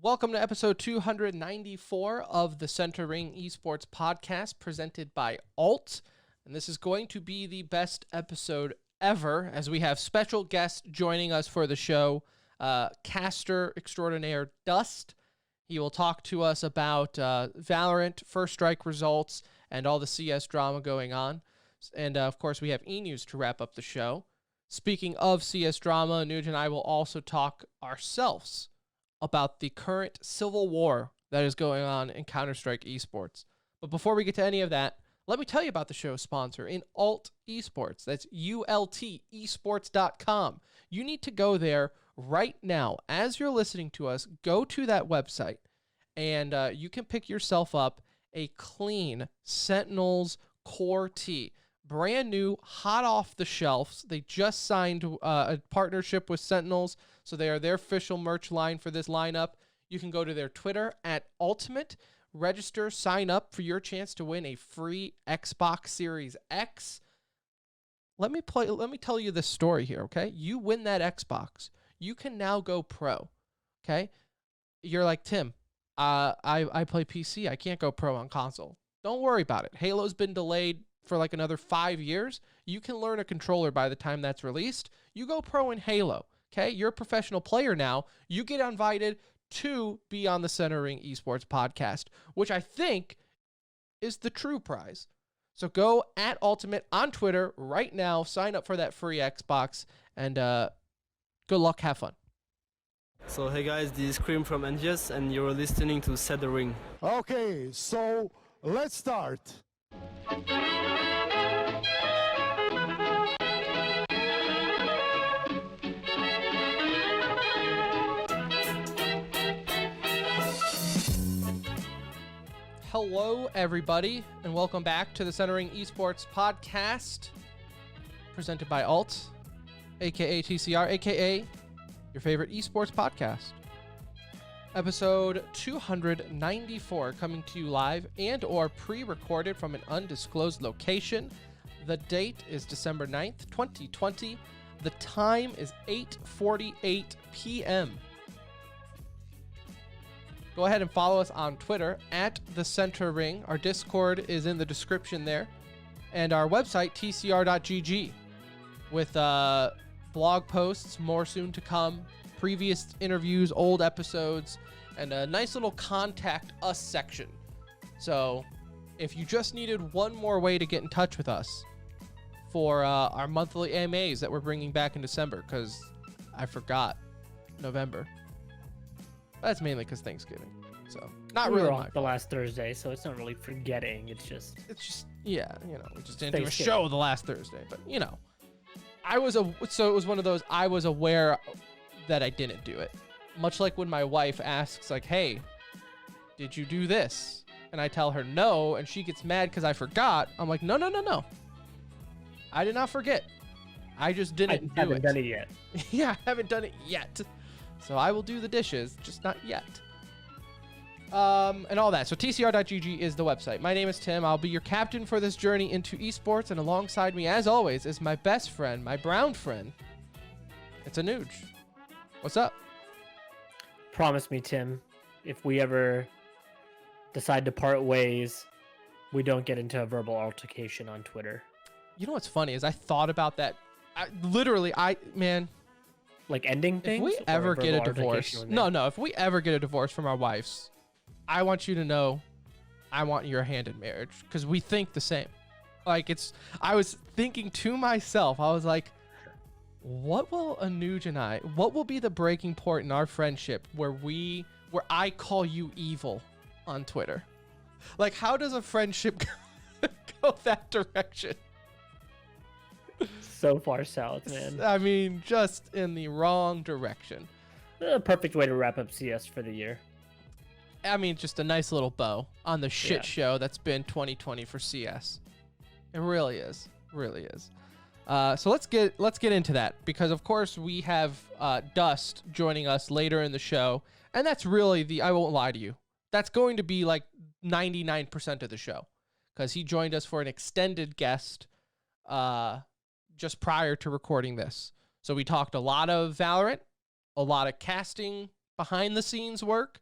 Welcome to episode 294 of the Center Ring Esports podcast presented by Alt. And this is going to be the best episode ever as we have special guests joining us for the show, caster extraordinaire dusT. He will talk to us about Valorant, First Strike results, and all the CS drama going on. And of course, we have E-News to wrap up the show. Speaking of CS drama, Nuge and I will also talk ourselves about the current civil war that is going on in Counter-Strike esports. But before we get to any of that, let me tell you about the show's sponsor in Alt Esports. That's ultesports.com. You need to go there right now. As you're listening to us, go to that website, and you can pick yourself up a clean Sentinels core tee. Brand new, hot off the shelves. They just signed a partnership with Sentinels, so they are their official merch line for this lineup. You can go to their Twitter at Ultimate, register, sign up for your chance to win a free Xbox Series X. Let me tell you this story here, okay? You win that Xbox, you can now go pro, okay? You're like, Tim, I play PC. I can't go pro on console. Don't worry about it. Halo's been delayed for like another 5 years. You can learn a controller by the time that's released. You go pro in Halo. Okay, you're a professional player now. You get invited to be on the Center Ring Esports podcast, which I think is the true prize. So go at Ultimate on Twitter right now. Sign up for that free Xbox, and good luck. Have fun. So hey guys, this is Cream from NGS, and you're listening to Set the Ring. Okay, so let's start. Hello, everybody, and welcome back to the Center Ring Esports podcast, presented by Alt, aka TCR, aka your favorite esports podcast. Episode 294 coming to you live and or pre-recorded from an undisclosed location. The date is December 9th, 2020. The time is 8:48 p.m. Go ahead and follow us on Twitter at The Center Ring. Our Discord is in the description there. And our website, tcr.gg, with blog posts, more soon to come, previous interviews, old episodes, and a nice little contact us section. So if you just needed one more way to get in touch with us for our monthly AMAs that we're bringing back in December, because I forgot November. That's mainly because Thanksgiving, so not we really were my off the fault. last Thursday, so it's not really forgetting. It's just Yeah, you know, we just didn't do a Thanksgiving. show the last Thursday, but you know, so it was one of those. I was aware that I didn't do it, much like when my wife asks, like, "Hey, did you do this?" And I tell her no, and she gets mad because I forgot. I'm like, no, I did not forget. I just didn't do haven't it. done it yet. Yeah, I haven't done it yet. So I will do the dishes, just not yet. And all that. So tcr.gg is the website. My name is Tim. I'll be your captain for this journey into esports. And alongside me, as always, is my best friend, my brown friend. It's a Nuge. What's up? Promise me, Tim, if we ever decide to part ways, we don't get into a verbal altercation on Twitter. You know what's funny is I thought about that. Man, Like ending if things? we or ever get a verbal divorce, altercation with me? no, if we ever get a divorce from our wives, I want you to know I want your hand in marriage because we think the same. Like I was thinking to myself, I was like, what will Anuj and what will be the breaking point in our friendship where I call you evil on Twitter? Like, how does a friendship go that direction? So far south, man. I mean, just in the wrong direction. A perfect way to wrap up CS for the year. I mean, just a nice little bow on the shit Yeah. show that's been 2020 for CS. It really is. Really is. So let's get into that because, of course, we have dusT joining us later in the show. And that's really I won't lie to you. That's going to be like 99% of the show because he joined us for an extended guest just prior to recording this. So we talked a lot of Valorant, a lot of casting behind the scenes work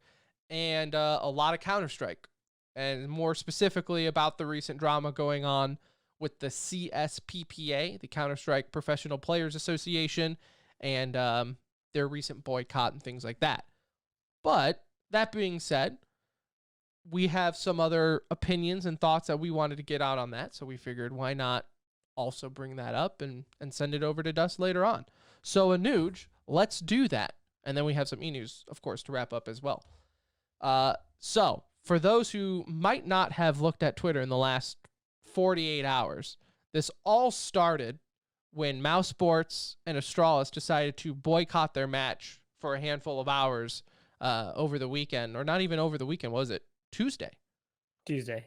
and a lot of Counter-Strike, and more specifically about the recent drama going on with the CSPPA, the Counter-Strike Professional Players Association, and their recent boycott and things like that. But that being said, we have some other opinions and thoughts that we wanted to get out on that. So we figured, why not also bring that up and send it over to dusT later on. So Anuj, let's do that. And then we have some e-news, of course, to wrap up as well. So for those who might not have looked at Twitter in the last 48 hours, this all started when Mouse Sports and Astralis decided to boycott their match for a handful of hours over the weekend, or not even over the weekend, was it? Tuesday,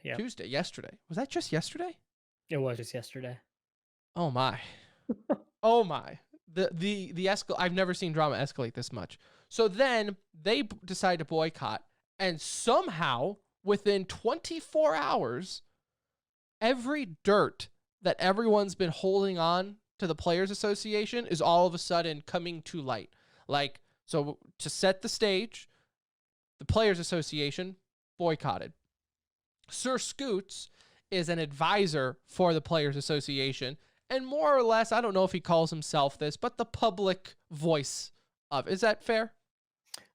yeah. Tuesday, yesterday. Was that just yesterday? It was just yesterday. Oh my. Oh my. I've never seen drama escalate this much. So then they decide to boycott, and somehow within 24 hours, every dirt that everyone's been holding on to the Players Association is all of a sudden coming to light. Like, so to set the stage, the Players Association boycotted. Sir Scoots is an advisor for the Players Association, and more or less, I don't know if he calls himself this, but the public voice of. Is that fair?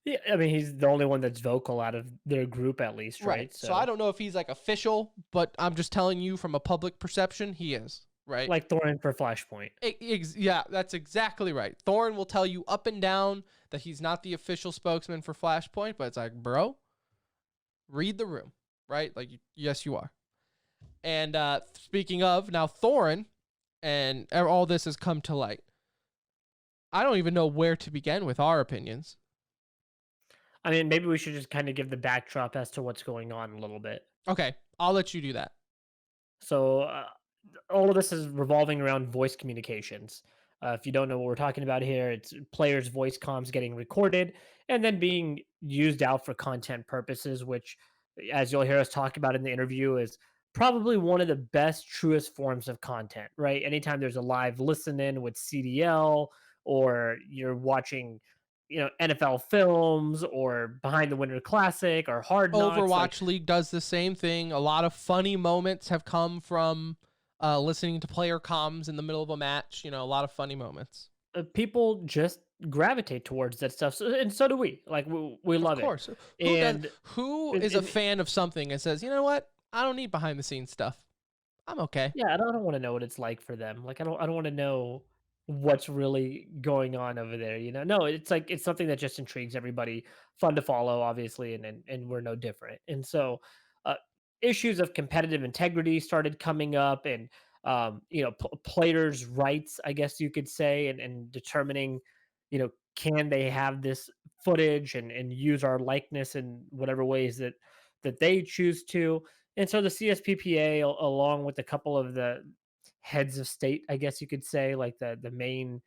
Yeah, I mean, he's the only one that's vocal out of their group, at least, right? So I don't know if he's like official, but I'm just telling you from a public perception, he is, right? Like Thorin for Flashpoint. Yeah, that's exactly right. Thorin will tell you up and down that he's not the official spokesman for Flashpoint, but it's like, bro, read the room, right? Like, yes, you are. And speaking of, now Thorin and all this has come to light. I don't even know where to begin with our opinions. I mean, maybe we should just kind of give the backdrop as to what's going on a little bit. Okay, I'll let you do that. So all of this is revolving around voice communications. If you don't know what we're talking about here, it's players' voice comms getting recorded and then being used out for content purposes, which, as you'll hear us talk about in the interview, is probably one of the best, truest forms of content, right? Anytime there's a live listen in with CDL, or you're watching, NFL films, or Behind the Winter Classic, or Hard Knocks. Overwatch League does the same thing. A lot of funny moments have come from listening to player comms in the middle of a match. A lot of funny moments. People just gravitate towards that stuff, and so do we. Like, we love it. Of course. Who is a fan of something and says, you know what? I don't need behind the scenes stuff. I'm okay. Yeah, I don't want to know what it's like for them. Like, I don't want to know what's really going on over there. No, it's like, it's something that just intrigues everybody. Fun to follow, obviously, and we're no different. And so, issues of competitive integrity started coming up, and players' rights, I guess you could say, and determining, can they have this footage and use our likeness in whatever ways that they choose to. And so the CSPPA, along with a couple of the heads of state, I guess you could say, like the main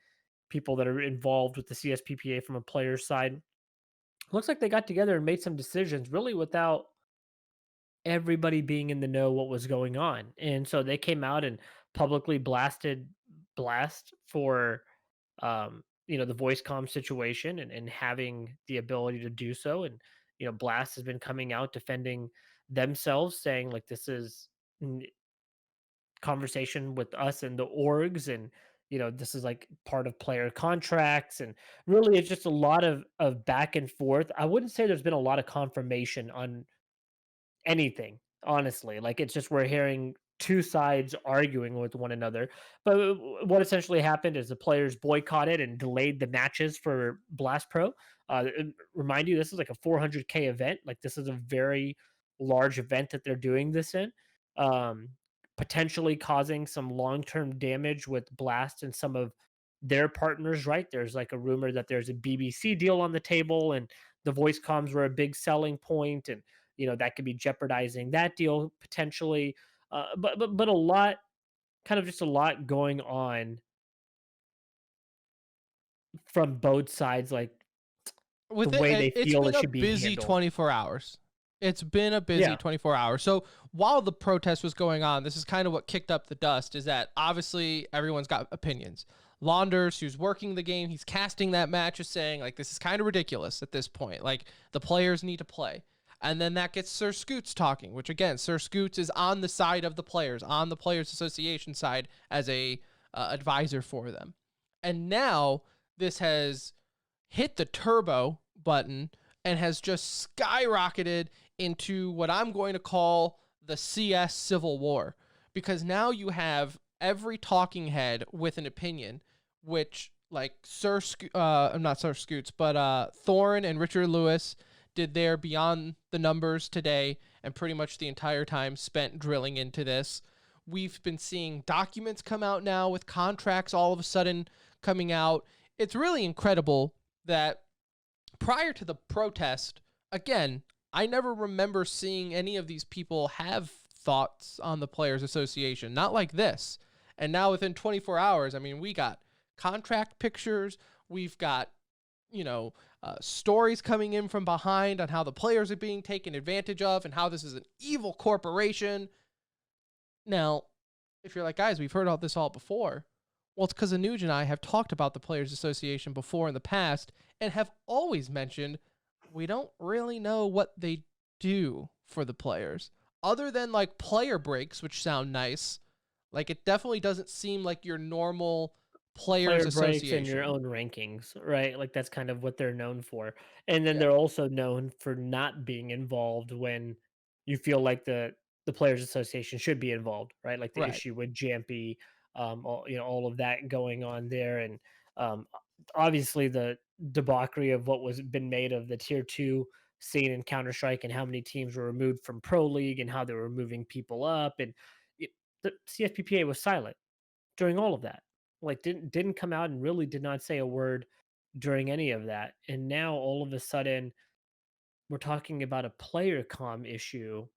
people that are involved with the CSPPA from a player's side, looks like they got together and made some decisions really without everybody being in the know what was going on. And so they came out and publicly blast for the voice comm situation, and having the ability to do so. And Blast has been coming out defending themselves, saying like, this is conversation with us and the orgs, and this is like part of player contracts. And really, it's just a lot of back and forth. I wouldn't say there's been a lot of confirmation on anything, honestly. Like, it's just, we're hearing two sides arguing with one another. But what essentially happened is the players boycotted and delayed the matches for Blast Pro. Remind you, this is like a 400K event. Like, this is a very large event that they're doing this in, potentially causing some long-term damage with Blast and some of their partners, right? There's like a rumor that there's a BBC deal on the table, and the voice comms were a big selling point, and that could be jeopardizing that deal potentially. But a lot, kind of just a lot going on from both sides, like With the way they feel it should be busy handled. 24 hours. It's been a busy 24 hours. So while the protest was going on, this is kind of what kicked up the dust, is that obviously everyone's got opinions. Launders, who's working the game, he's casting that match, is saying, like, this is kind of ridiculous at this point. Like, the players need to play. And then that gets Sir Scoots talking, which, again, Sir Scoots is on the side of the players, on the Players Association side as a advisor for them. And now this has hit the turbo button and has just skyrocketed into what I'm going to call the CS Civil War. Because now you have every talking head with an opinion, which, like, not Sir Scoots, but Thorne and Richard Lewis did their Beyond the Numbers today, and pretty much the entire time spent drilling into this. We've been seeing documents come out now with contracts all of a sudden coming out. It's really incredible that prior to the protest, again, I never remember seeing any of these people have thoughts on the Players Association, not like this. And now within 24 hours, I mean, we got contract pictures, we've got, stories coming in from behind on how the players are being taken advantage of and how this is an evil corporation. Now, if you're like, guys, we've heard all this before. Well, it's because Anuj and I have talked about the Players Association before in the past and have always mentioned we don't really know what they do for the players. Other than, like, player breaks, which sound nice, like, it definitely doesn't seem like your normal Players Player breaks and Association. your own rankings, right? Like that's kind of what they're known for. And then Yeah, they're also known for not being involved when you feel like the players association should be involved, right? Like the right. issue with Jampy, all of that going on there, and um, obviously the debauchery of what was been made of the tier 2 scene in Counter Strike and how many teams were removed from Pro League and how they were moving people up, and it, the CSPPA was silent during all of that. Like didn't come out and really did not say a word during any of that. And now all of a sudden we're talking about a player comm issue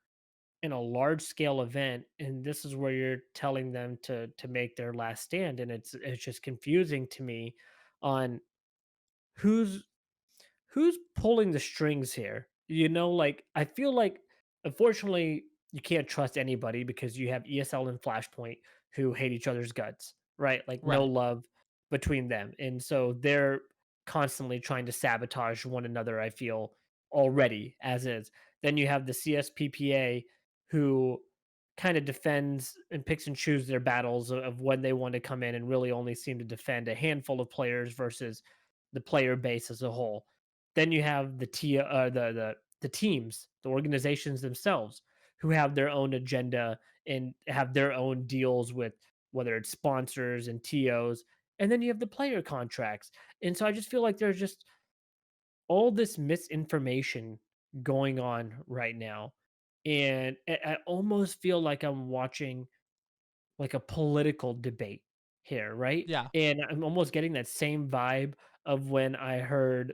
in a large scale event, and this is where you're telling them to make their last stand, and it's just confusing to me on who's who's pulling the strings here? Like I feel like unfortunately you can't trust anybody because you have ESL and Flashpoint who hate each other's guts, right? Like no Right. love between them. And so they're constantly trying to sabotage one another, I feel already as is. Then you have the CSPPA who kind of defends and picks and chooses their battles of when they want to come in and really only seem to defend a handful of players versus the player base as a whole. Then you have the teams, the organizations themselves, who have their own agenda and have their own deals with whether it's sponsors and TOs, and then you have the player contracts. And so I just feel like there's just all this misinformation going on right now, and I almost feel like I'm watching like a political debate here, right? Yeah. And I'm almost getting that same vibe of when I heard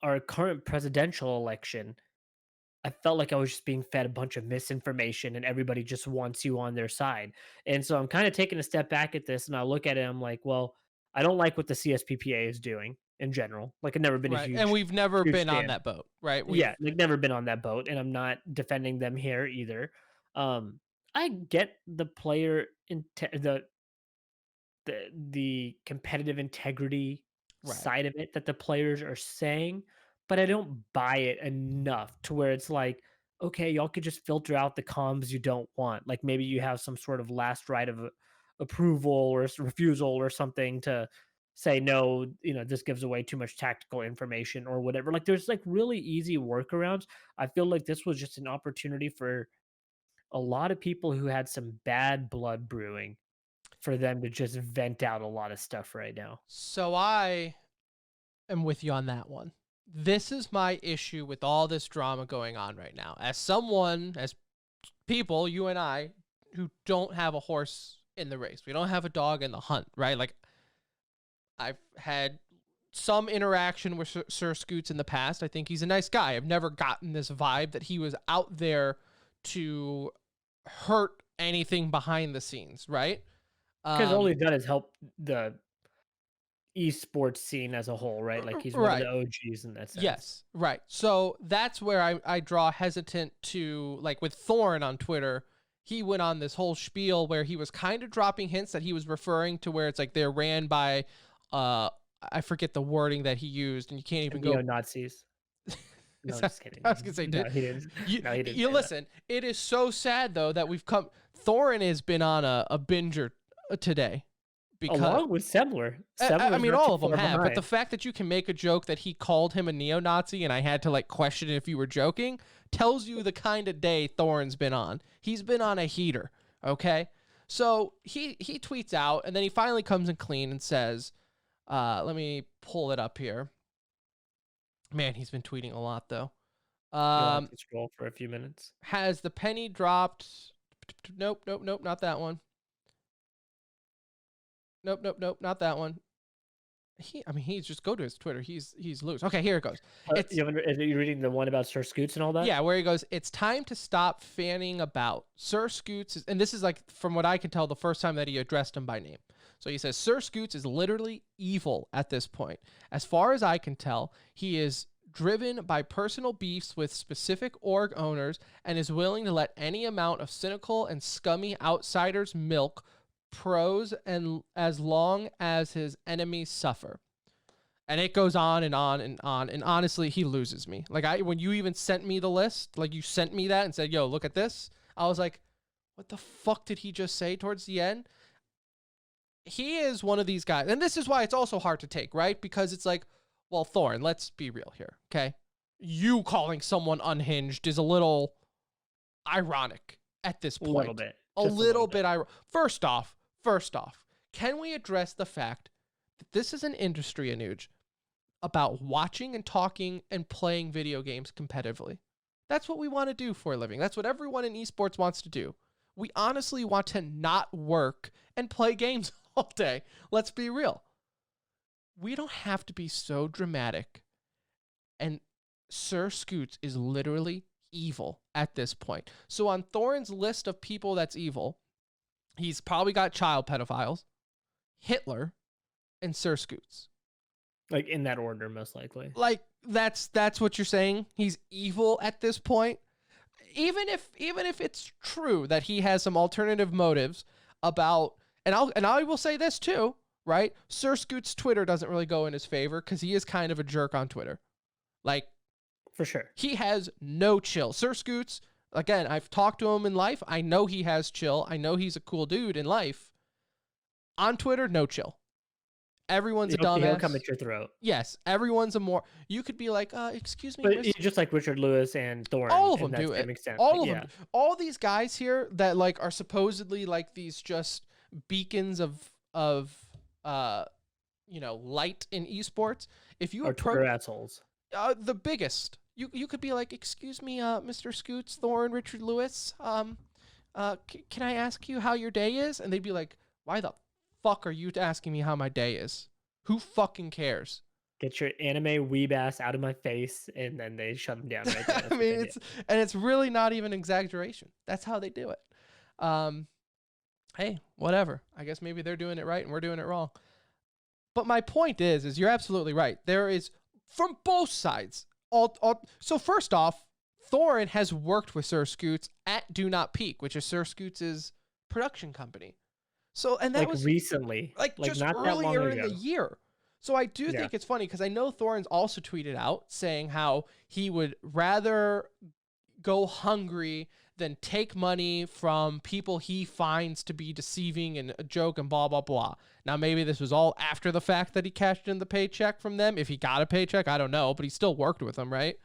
our current presidential election. I felt like I was just being fed a bunch of misinformation and everybody just wants you on their side. And so I'm kind of taking a step back at this and I look at it, I'm like, well, I don't like what the CSPPA is doing in general. Like I've never been a Right. And we've never huge been on fan. that boat, right? Yeah, like never been on that boat, and I'm not defending them here either. Um, I get the player the competitive integrity Right. side of it that the players are saying, but I don't buy it enough to where it's like, okay, y'all could just filter out the comms you don't want. Like maybe you have some sort of last right of approval or refusal or something to say no, this gives away too much tactical information or whatever. Like there's like really easy workarounds. I feel like this was just an opportunity for a lot of people who had some bad blood brewing for them to just vent out a lot of stuff right now. So I am with you on that one. This is my issue with all this drama going on right now. As people, you and I, who don't have a horse in the race, we don't have a dog in the hunt, right? Like, I've had some interaction with Sir Scoots in the past. I think he's a nice guy. I've never gotten this vibe that he was out there to hurt anything behind the scenes, right? Because all Um, he's done is help the esports scene as a whole, right? Like he's one of right. the OGs in that sense. Yes, right. So that's where I draw hesitant to, like, with Thorne on Twitter. he went on this whole spiel where he was kind of dropping hints that he was referring to where it's like they're ran by, uh, I forget the wording that he used, and you can't even go. Neo-Nazis. No, Is I'm that- just kidding. I was gonna say, No, he didn't. you No, he didn't you say that. listen. It is so sad though that we've come. Thorin has been on a binger today because Along with Sebler. I Sebler's mean, not all too of them far have, but the behind. fact that you can make a joke that he called him a neo-Nazi and I had to like question if you were joking tells you the kind of day Thorin's been on. He's been on a heater, okay? So he tweets out and then he finally comes in clean and says, let me pull it up here. Man, he's been tweeting a lot though. You'll have to scroll for a few minutes. Has the penny dropped? Nope, not that one. Nope, not that one. He's just go to his Twitter. He's loose. Okay, here it goes. Are you reading the one about Sir Scoots and all that? Yeah, where he goes, it's time to stop fanning about. Sir Scoots and this is like, from what I can tell, the first time that he addressed him by name. So he says, Sir Scoots is literally evil at this point. As far as I can tell, he is driven by personal beefs with specific org owners and is willing to let any amount of cynical and scummy outsiders milk pros and as long as his enemies suffer. And it goes on and on and on. And honestly, he loses me. Like when you even sent me the list, like you sent me that and said, yo, look at this. I was like, what the fuck did he just say towards the end? He is one of these guys. And this is why it's also hard to take, right? Because it's like, well, Thorin, let's be real here, okay? You calling someone unhinged is a little ironic at this point. A little bit. A little bit ironic. First off, can we address the fact that this is an industry, Anuj, about watching and talking and playing video games competitively? That's what we want to do for a living. That's what everyone in esports wants to do. We honestly want to not work and play games all day. Let's be real. We don't have to be so dramatic. And Sir Scoots is literally evil at this point. So on Thorin's list of people that's evil, he's probably got child pedophiles, Hitler, and Sir Scoots. Like in that order, most likely. Like that's what you're saying. He's evil at this point. Even if it's true that he has some alternative motives about, and I will say this too, right? Sir Scoot's Twitter doesn't really go in his favor because he is kind of a jerk on Twitter. Like, for sure. He has no chill. Sir Scoots, again, I've talked to him in life. I know he has chill. I know he's a cool dude in life. On Twitter, no chill. Everyone's a dumbass. He'll come at your throat. Yes, everyone's a more. You could be like, excuse me, but just like Richard Lewis and Thorin. All of them do it. Extent. All of them. All these guys here that like are supposedly like these just beacons of light in esports. If you approach Twitter assholes, the biggest, you could be like, excuse me, Mr. Scoots, Thorin, Richard Lewis, can I ask you how your day is? And they'd be like, why the fuck are you asking me how my day is? Who fucking cares? Get your anime weeb ass out of my face, and then they shut them down right there. I mean, it's really not even exaggeration. That's how they do it. Hey, whatever. I guess maybe they're doing it right and we're doing it wrong. But my point is you're absolutely right. There is, from both sides. So first off, Thorin has worked with Sir Scoots at Do Not Peak, which is Sir Scoots' production company. So, and that was recently, like just not earlier that long in the year. So I do think it's funny because I know Thorin's also tweeted out saying how he would rather go hungry than take money from people he finds to be deceiving and a joke and blah, blah, blah. Now, maybe this was all after the fact that he cashed in the paycheck from them. If he got a paycheck, I don't know, but he still worked with them, right?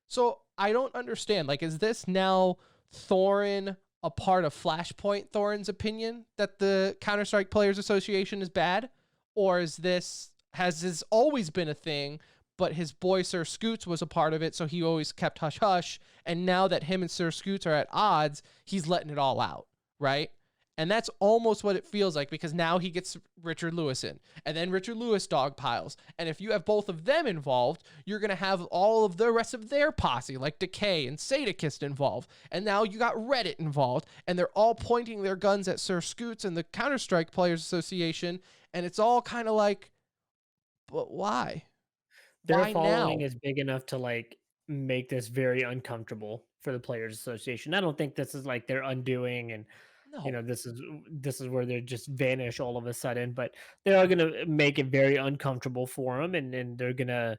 So I don't understand. Like, is this now Thorin a part of Flashpoint Thorin's opinion that the Counter-Strike Players Association is bad? Or has this always been a thing, but his boy Sir Scoots was a part of it, so he always kept hush-hush, and now that him and Sir Scoots are at odds, he's letting it all out, right? And that's almost what it feels like, because now he gets Richard Lewis in, and then Richard Lewis dogpiles. And if you have both of them involved, you're going to have all of the rest of their posse, like Decay and Sadakist involved. And now you got Reddit involved, and they're all pointing their guns at Sir Scoots and the Counter-Strike Players Association, and it's all kind of like, but why? Their Why following now? is big enough to like make this very uncomfortable for the Players Association. I don't think this is like they're undoing and No. this is where they just vanish all of a sudden, but they are gonna make it very uncomfortable for them, and they're gonna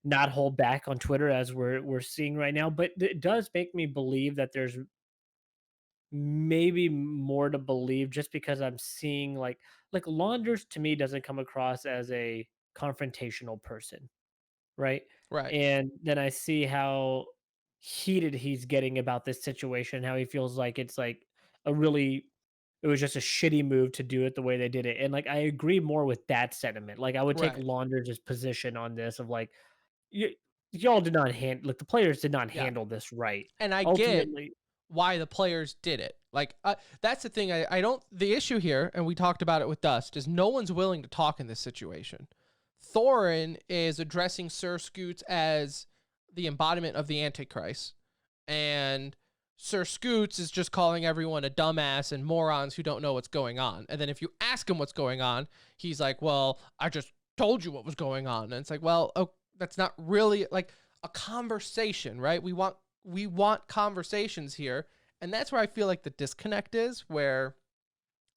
not hold back on Twitter as we're seeing right now. But it does make me believe that there's maybe more to believe just because I'm seeing like Launders to me doesn't come across as a confrontational person, right? Right. And then I see how heated he's getting about this situation, how he feels like it's like a really it was just a shitty move to do it the way they did it. And like I agree more with that sentiment. Like I would take Right. Launders' position on this of like you y'all did not hand like the players did not Yeah. handle this right. And I get Ultimately, why the players did it. Like, that's the thing. I don't. The issue here, and we talked about it with dusT, is no one's willing to talk in this situation. Thorin is addressing Sir Scoots as the embodiment of the Antichrist, and Sir Scoots is just calling everyone a dumbass and morons who don't know what's going on. And then if you ask him what's going on, he's like, "Well, I just told you what was going on." And it's like, "Well, oh, that's not really like a conversation, right? We want conversations here." And that's where I feel like the disconnect is, where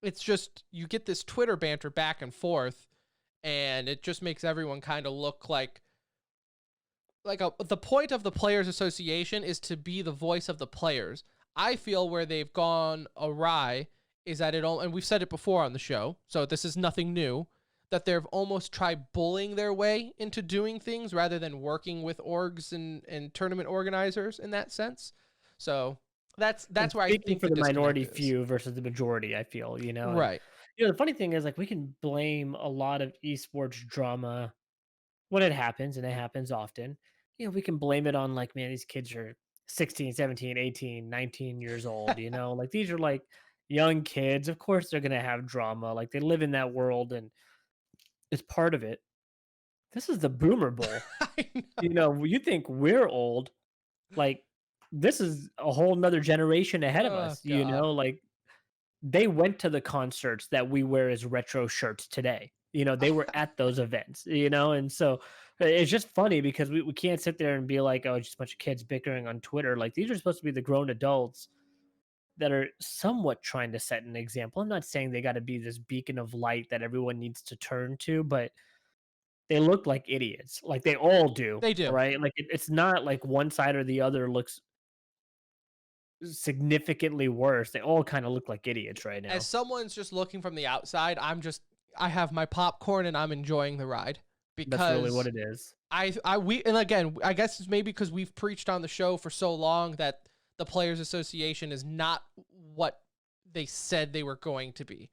it's just you get this Twitter banter back and forth, and it just makes everyone kind of look like the point of the players association is to be the voice of the players. I feel where they've gone awry is that and we've said it before on the show, so this is nothing new, that they've almost tried bullying their way into doing things rather than working with orgs and tournament organizers in that sense. So and that's where I speaking think for the the disconnect minority is. few versus the majority, I feel, and Right. the funny thing is like we can blame a lot of esports drama when it happens, and it happens often. We can blame it on like, man, these kids are 16, 17, 18, 19 years old, like these are like young kids. Of course they're gonna have drama. Like they live in that world and it's part of it. This is the boomer bowl. I You think we're old, like this is a whole nother generation ahead of Oh us, God. like they went to the concerts that we wear as retro shirts today. They were at those events, and so it's just funny because we can't sit there and be like, oh, it's just a bunch of kids bickering on Twitter. Like these are supposed to be the grown adults that are somewhat trying to set an example. I'm not saying they got to be this beacon of light that everyone needs to turn to, but they look like idiots. Like they all do, They do. right? Like it's not like one side or the other looks significantly worse. They all kind of look like idiots right As now. someone's just looking from the outside, I have my popcorn and I'm enjoying the ride That's really what because it is. we and again, I guess it's maybe because we've preached on the show for so long that the Players Association is not what they said they were going to be.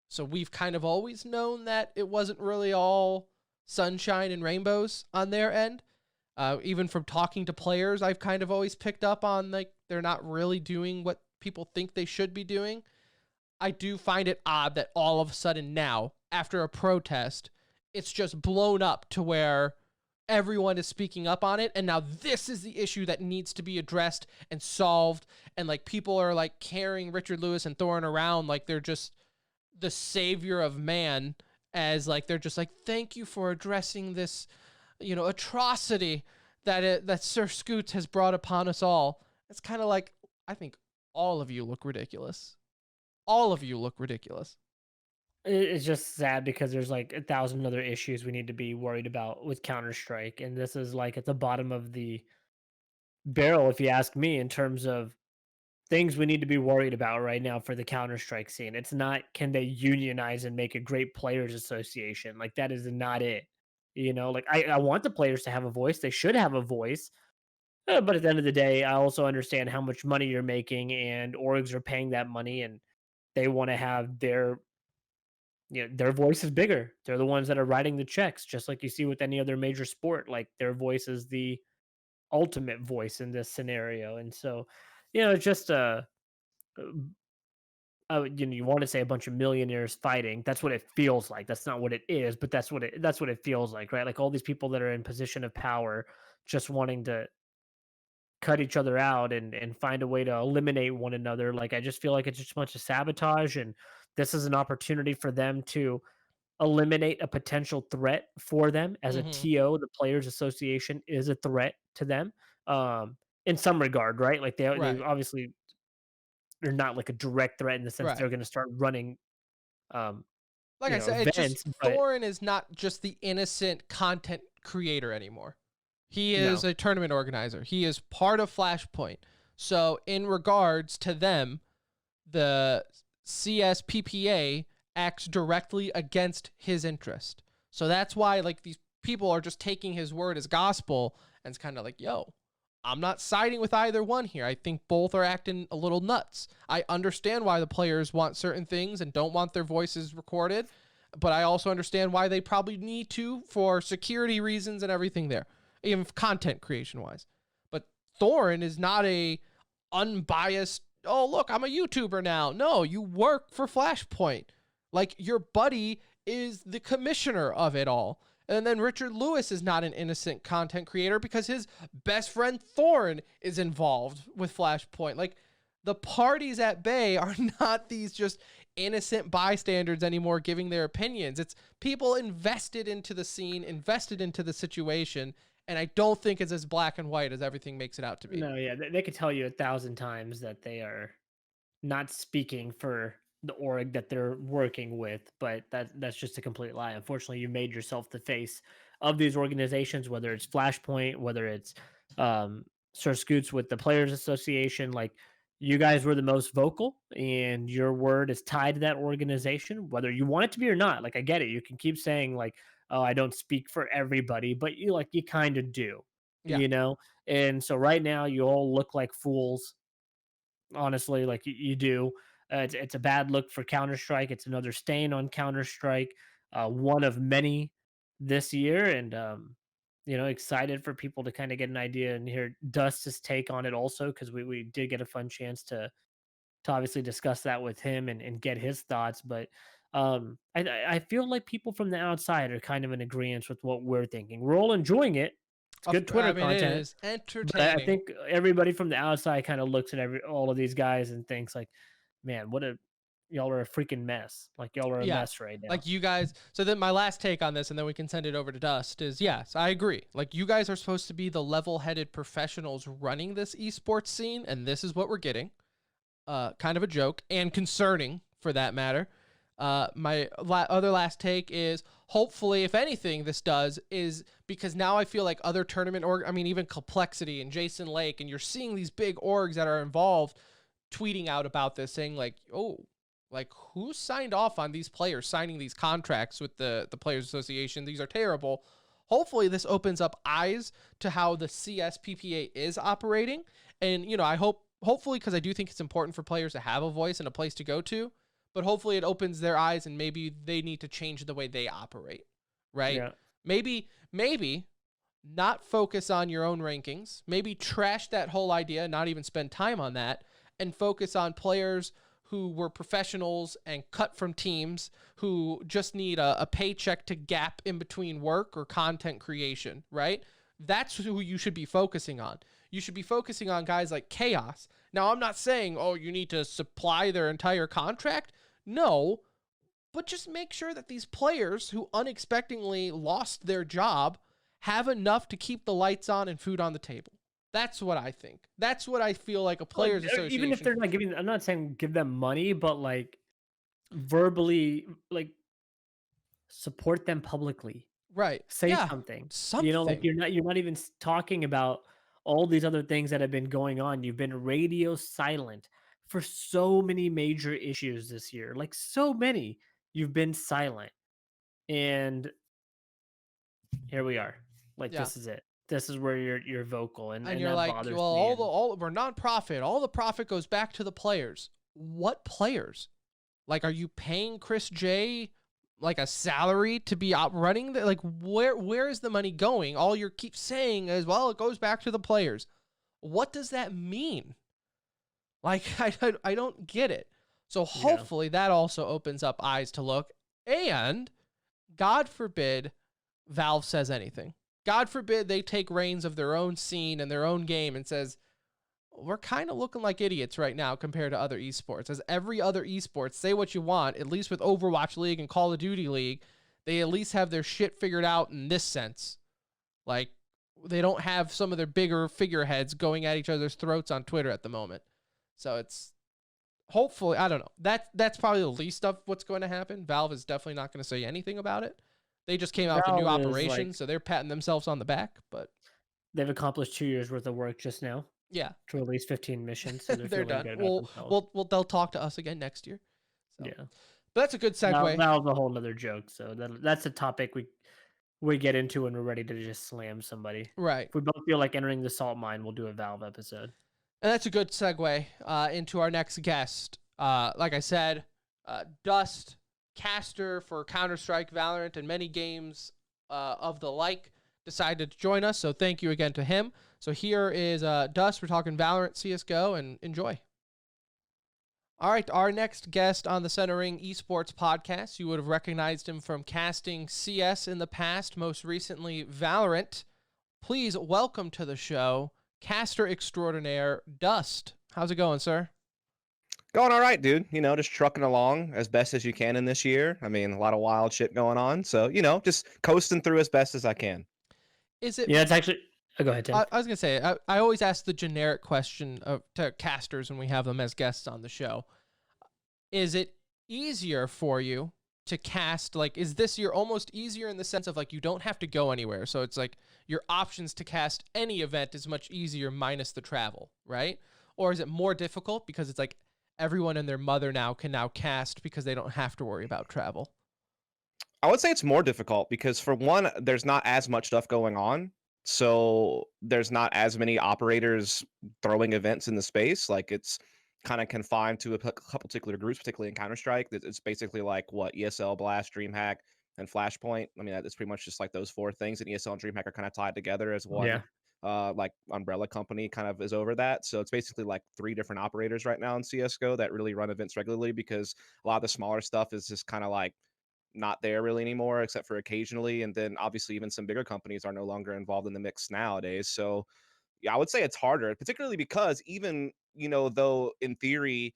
So we've kind of always known that it wasn't really all sunshine and rainbows on their end. Even from talking to players, I've kind of always picked up on like they're not really doing what people think they should be doing. I do find it odd that all of a sudden now, after a protest, it's just blown up to where everyone is speaking up on it. And now this is the issue that needs to be addressed and solved. And like people are like carrying Richard Lewis and Thorin around like they're just the savior of man, as like they're just like, thank you for addressing this, atrocity that Sir Scoots has brought upon us all. It's kind of like, I think all of you look ridiculous. All of you look ridiculous. It's just sad because there's like a thousand other issues we need to be worried about with Counter Strike, and this is like at the bottom of the barrel, if you ask me, in terms of things we need to be worried about right now for the Counter Strike scene. It's not can they unionize and make a great players association? Like that is not it. Like I want the players to have a voice. They should have a voice. But at the end of the day, I also understand how much money you're making, and orgs are paying that money, and they want to have their voice is bigger. They're the ones that are writing the checks, just like you see with any other major sport. Like their voice is the ultimate voice in this scenario, and so it's just you want to say a bunch of millionaires fighting. That's what it feels like. That's not what it is, but that's what it feels like, right? Like all these people that are in position of power, just wanting to cut each other out and find a way to eliminate one another. Like I just feel like it's just a bunch of sabotage, and this is an opportunity for them to eliminate a potential threat for them as a Mm-hmm. TO. The Players Association is a threat to them. in some regard, right? Like they Right. obviously they're not like a direct threat in the sense Right. they're going to start running, um, Like I said, it's just events, but Thorin is not just the innocent content creator anymore. He is no, a tournament organizer. He is part of Flashpoint. So in regards to them, the CSPPA acts directly against his interest. So that's why like these people are just taking his word as gospel and it's kind of like, yo, I'm not siding with either one here. I think both are acting a little nuts. I understand why the players want certain things and don't want their voices recorded, but I also understand why they probably need to for security reasons and everything there, even content creation wise. But Thorin is not a unbiased, oh, look, I'm a YouTuber now. No, you work for Flashpoint. Like your buddy is the commissioner of it all. And then Richard Lewis is not an innocent content creator because his best friend Thorne is involved with Flashpoint. Like the parties at Bay are not these just innocent bystanders anymore giving their opinions. It's people invested into the scene, invested into the situation. And I don't think it's as black and white as everything makes it out to be. no, yeah, they could tell you 1,000 times that they are not speaking for the org that they're working with, but that's just a complete lie. Unfortunately, you made yourself the face of these organizations, whether it's Flashpoint, whether it's Sir Scoots with the Players Association. Like you guys were the most vocal, and your word is tied to that organization, whether you want it to be or not. Like I get it, you can keep saying like, "Oh, I don't speak for everybody," but you kind of do, Yeah. you know. And so right now, you all look like fools, honestly, like you do. It's a bad look for Counter Strike. It's another stain on Counter Strike, one of many this year, and excited for people to kind of get an idea and hear dusT's take on it also, because we did get a fun chance to obviously discuss that with him and get his thoughts. But I feel like people from the outside are kind of in agreement with what we're thinking. We're all enjoying it. It's good I Twitter mean, it content, is but I entertaining. think everybody from the outside kind of looks at all of these guys and thinks like, "Man, what a y'all are a freaking mess. Like y'all are a Yeah. mess right now." Like you guys, so then my last take on this, and then we can send it over to dusT, is yes, I agree. Like you guys are supposed to be the level headed professionals running this esports scene, and this is what we're getting. Kind of a joke and concerning for that matter. My other last take is hopefully, if anything, this does is because now I feel like other tournament I mean, even Complexity and Jason Lake, and you're seeing these big orgs that are involved tweeting out about this, saying like, oh, like who signed off on these players signing these contracts with the Players Association? These are terrible. Hopefully, this opens up eyes to how the CSPPA is operating, and I hopefully, because I do think it's important for players to have a voice and a place to go to, but hopefully it opens their eyes and maybe they need to change the way they operate, right? Yeah. Maybe not focus on your own rankings, maybe trash that whole idea, not even spend time on that, and focus on players who were professionals and cut from teams who just need a paycheck to gap in between work or content creation, right? That's who you should be focusing on. You should be focusing on guys like Chaos. Now, I'm not saying, oh, you need to supply their entire contract. No, but just make sure that these players who unexpectedly lost their job have enough to keep the lights on and food on the table. That's what I think. That's what I feel like a Like players even if association. they're not giving, I'm not saying give them money, but like verbally, like support them publicly. Right. Say Yeah. something. Like Something. you're not even talking about all these other things that have been going on. You've been radio silent for so many major issues this year. Like so many. You've been silent. And here we are. Like Yeah. this is it. This is where you're vocal, and And you're that like, well, bothers me. And we're nonprofit. All the profit goes back to the players. What players? Like, are you paying Chris J like a salary to be out running the, like where is the money going? All you keep saying is, well, it goes back to the players. What does that mean? Like I don't get it. So yeah. hopefully that also opens up eyes to look, and God forbid Valve says anything. God forbid they take reins of their own scene and their own game and says, we're kind of looking like idiots right now compared to other esports. As every other esports, say what you want, at least with Overwatch League and Call of Duty League, they at least have their shit figured out in this sense. Like, they don't have some of their bigger figureheads going at each other's throats on Twitter at the moment. So it's hopefully, I don't know. That's probably the least of what's going to happen. Valve is definitely not going to say anything about it. They just came out with a new Valve is operation, like so they're patting themselves on the back. But they've accomplished 2 years worth of work just now yeah, to release 15 missions, so they're they're feeling done. good about Well, themselves. well, well, they'll talk to us again next year. So, Yeah. but that's a good segue. Valve's a whole nother joke. So that's a topic we get into when we're ready to just slam somebody. Right. If we both feel like entering the salt mine, we'll do a Valve episode. And that's a good segue into our next guest. Like I said, dusT, caster for Counter-Strike, Valorant, and many games of the like, decided to join us. So thank you again to him. So here is dusT. We're talking Valorant, CSGO, and enjoy. All right, our next guest on the Centering Esports podcast, you would have recognized him from casting CS in the past, most recently Valorant. Please welcome to the show, caster extraordinaire, dusT. How's it going, sir? Going all right, dude. Just trucking along as best as you can in this year. I mean, a lot of wild shit going on. So, just coasting through as best as I can. Is it? Yeah, it's actually. Oh, go ahead, Tim. I was gonna say I always ask the generic question to casters when we have them as guests on the show. Is it easier for you to cast? Like, is this year almost easier in the sense of like you don't have to go anywhere, so it's like your options to cast any event is much easier minus the travel, right? Or is it more difficult because it's like everyone and their mother now can now cast because they don't have to worry about travel? I would say it's more difficult because, for one, there's not as much stuff going on. So there's not as many operators throwing events in the space. Like, it's kind of confined to a couple particular groups, particularly in Counter-Strike. It's basically like what ESL, Blast, DreamHack, and Flashpoint. I mean, it's pretty much just like those four things. And ESL and DreamHack are kind of tied together as one. Yeah. Like umbrella company kind of is over that. So it's basically like three different operators right now in CSGO that really run events regularly, because a lot of the smaller stuff is just kind of like not there really anymore, except for occasionally. And then obviously even some bigger companies are no longer involved in the mix nowadays. So yeah, I would say it's harder, particularly because even, though in theory,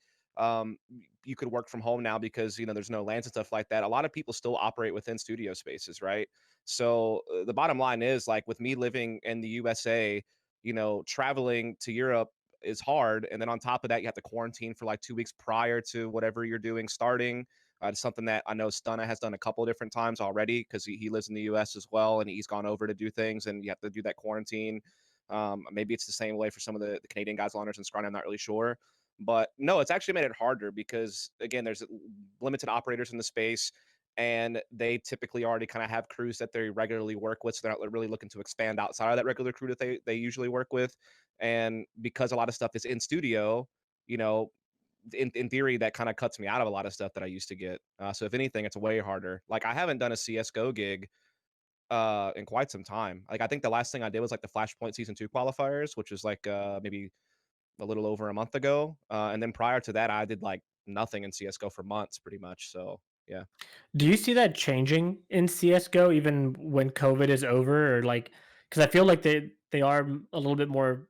you could work from home now because, there's no lands and stuff like that, a lot of people still operate within studio spaces, right? So the bottom line is, like, with me living in the USA, traveling to Europe is hard. And then on top of that, you have to quarantine for like 2 weeks prior to whatever you're doing starting. It's something that I know Stunna has done a couple of different times already, because he lives in the US as well, and he's gone over to do things, and you have to do that quarantine. Maybe it's the same way for some of the Canadian guys, Launders and Scrum. I'm not really sure. But no, it's actually made it harder because, again, there's limited operators in the space, and they typically already kind of have crews that they regularly work with. So they're not really looking to expand outside of that regular crew that they usually work with. And because a lot of stuff is in studio, you know, in theory, that kind of cuts me out of a lot of stuff that I used to get. So if anything, it's way harder. Like, I haven't done a CSGO gig in quite some time. Like, I think the last thing I did was like the Flashpoint Season 2 qualifiers, which was like maybe a little over a month ago. And then prior to that, I did like nothing in CSGO for months pretty much. So yeah. Do you see that changing in CS:GO even when COVID is over, or like, because I feel like they are a little bit more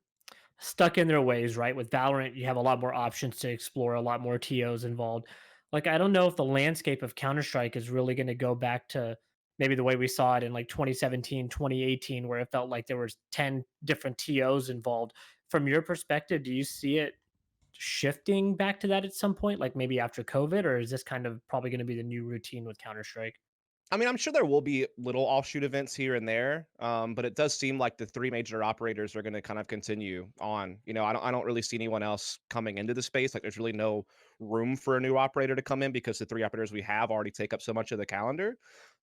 stuck in their ways, right? With Valorant, you have a lot more options to explore, a lot more TOs involved. Like, I don't know if the landscape of Counter-Strike is really going to go back to maybe the way we saw it in like 2017, 2018, where it felt like there was 10 different TOs involved. From your perspective, do you see it shifting back to that at some point, like maybe after COVID, or is this kind of probably going to be the new routine with Counter-Strike? I mean, I'm sure there will be little offshoot events here and there, but it does seem like the three major operators are going to kind of continue on. I don't really see anyone else coming into the space. Like, there's really no room for a new operator to come in because the three operators we have already take up so much of the calendar.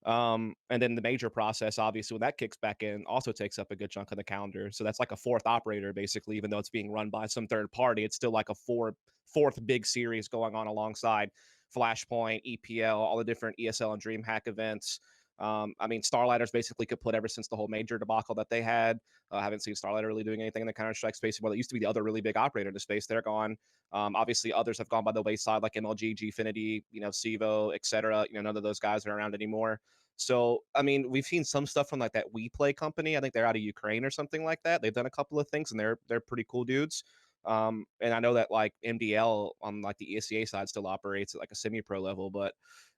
And then the major process, obviously, when that kicks back in, also takes up a good chunk of the calendar. So that's like a fourth operator, basically, even though it's being run by some third party. It's still like a fourth big series going on alongside Flashpoint, EPL, all the different ESL and DreamHack events. I mean, Starlighters basically kaput ever since the whole major debacle that they had. I haven't seen Starlighter really doing anything in the Counter-Strike space anymore. That used to be the other really big operator in the space. They're gone. Obviously, others have gone by the wayside, like MLG, Gfinity, Sivo, etc. None of those guys are around anymore. So, I mean, we've seen some stuff from like that We Play company. I think they're out of Ukraine or something like that. They've done a couple of things, and they're pretty cool dudes. And I know that like MDL on like the ESEA side still operates at like a semi-pro level, but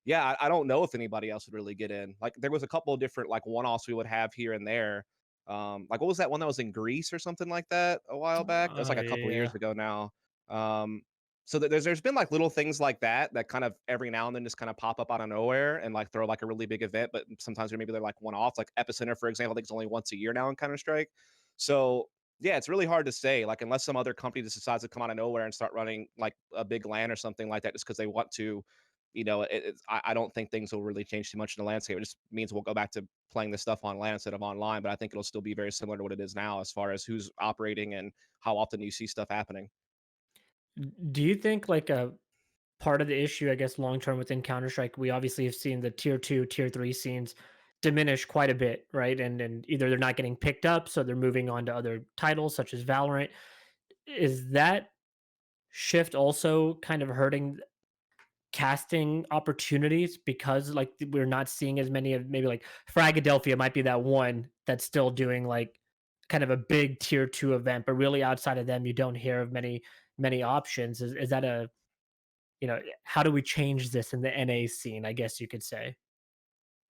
yeah, I don't know if anybody else would really get in. Like, there was a couple of different like one-offs we would have here and there. Like what was that one that was in Greece or something like that a while back? That was like a couple Yeah. years ago now. Um, so there's been like little things like that that kind of every now and then just kind of pop up out of nowhere and like throw like a really big event, but sometimes maybe they're like one offs. Like Epicenter, for example, I think it's only once a year now in Counter Strike. So yeah, it's really hard to say. Like unless some other company just decides to come out of nowhere and start running like a big LAN or something like that, just because they want to, I don't think things will really change too much in the landscape. It just means we'll go back to playing this stuff on LAN instead of online. But I think it'll still be very similar to what it is now as far as who's operating and how often you see stuff happening. Do you think like a part of the issue, I guess, long term within Counter Strike, we obviously have seen the tier two, tier three scenes diminish quite a bit, right? And either they're not getting picked up, so they're moving on to other titles such as Valorant. Is that shift also kind of hurting casting opportunities because like we're not seeing as many of maybe like Fragadelphia might be that one that's still doing like kind of a big tier two event, but really outside of them, you don't hear of many options. Is that a how do we change this in the NA scene? I guess you could say.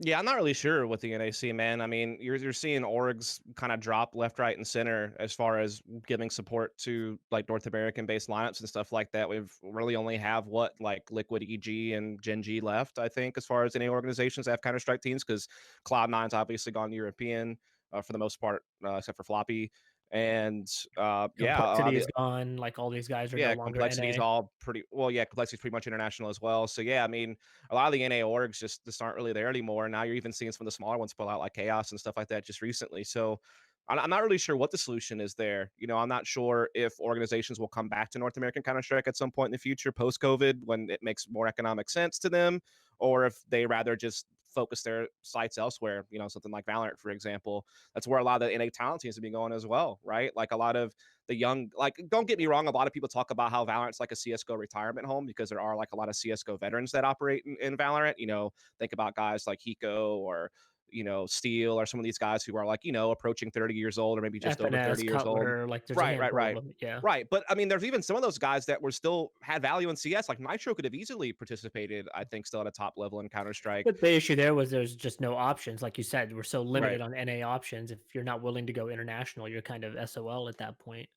Yeah, I'm not really sure with the NAC, man. I mean, you're seeing orgs kind of drop left, right, and center as far as giving support to like North American based lineups and stuff like that. We've really only have what like Liquid EG and Gen G left, I think, as far as any organizations that have Counter Strike teams, because Cloud9's obviously gone European for the most part, except for Floppy. And Complexity is gone. Like all these guys are no yeah, longer complexity is NA. all pretty well. Yeah, complexity is pretty much international as well. So yeah, I mean, a lot of the NA orgs just aren't really there anymore. Now you're even seeing some of the smaller ones pull out like Chaos and stuff like that just recently. So I'm not really sure what the solution is there. I'm not sure if organizations will come back to North American Counter Strike at some point in the future post COVID when it makes more economic sense to them, or if they rather just focus their sights elsewhere. Something like Valorant, for example. That's where a lot of the NA talent seems to be going as well, right? Like a lot of the young, like, don't get me wrong, a lot of people talk about how Valorant's like a CSGO retirement home because there are like a lot of CSGO veterans that operate in Valorant. Think about guys like Hiko or Steel or some of these guys who are like, approaching 30 years old or maybe just over FNS, 30 years old. Cutler, like there's a Right, right, handful of right. them. Yeah. Right. But I mean, there's even some of those guys that were still had value in CS. Like Nitro could have easily participated, I think, still at a top level in Counter Strike. But the issue there was there's just no options. Like you said, we're so Right. limited on NA options. If you're not willing to go international, you're kind of SOL at that point.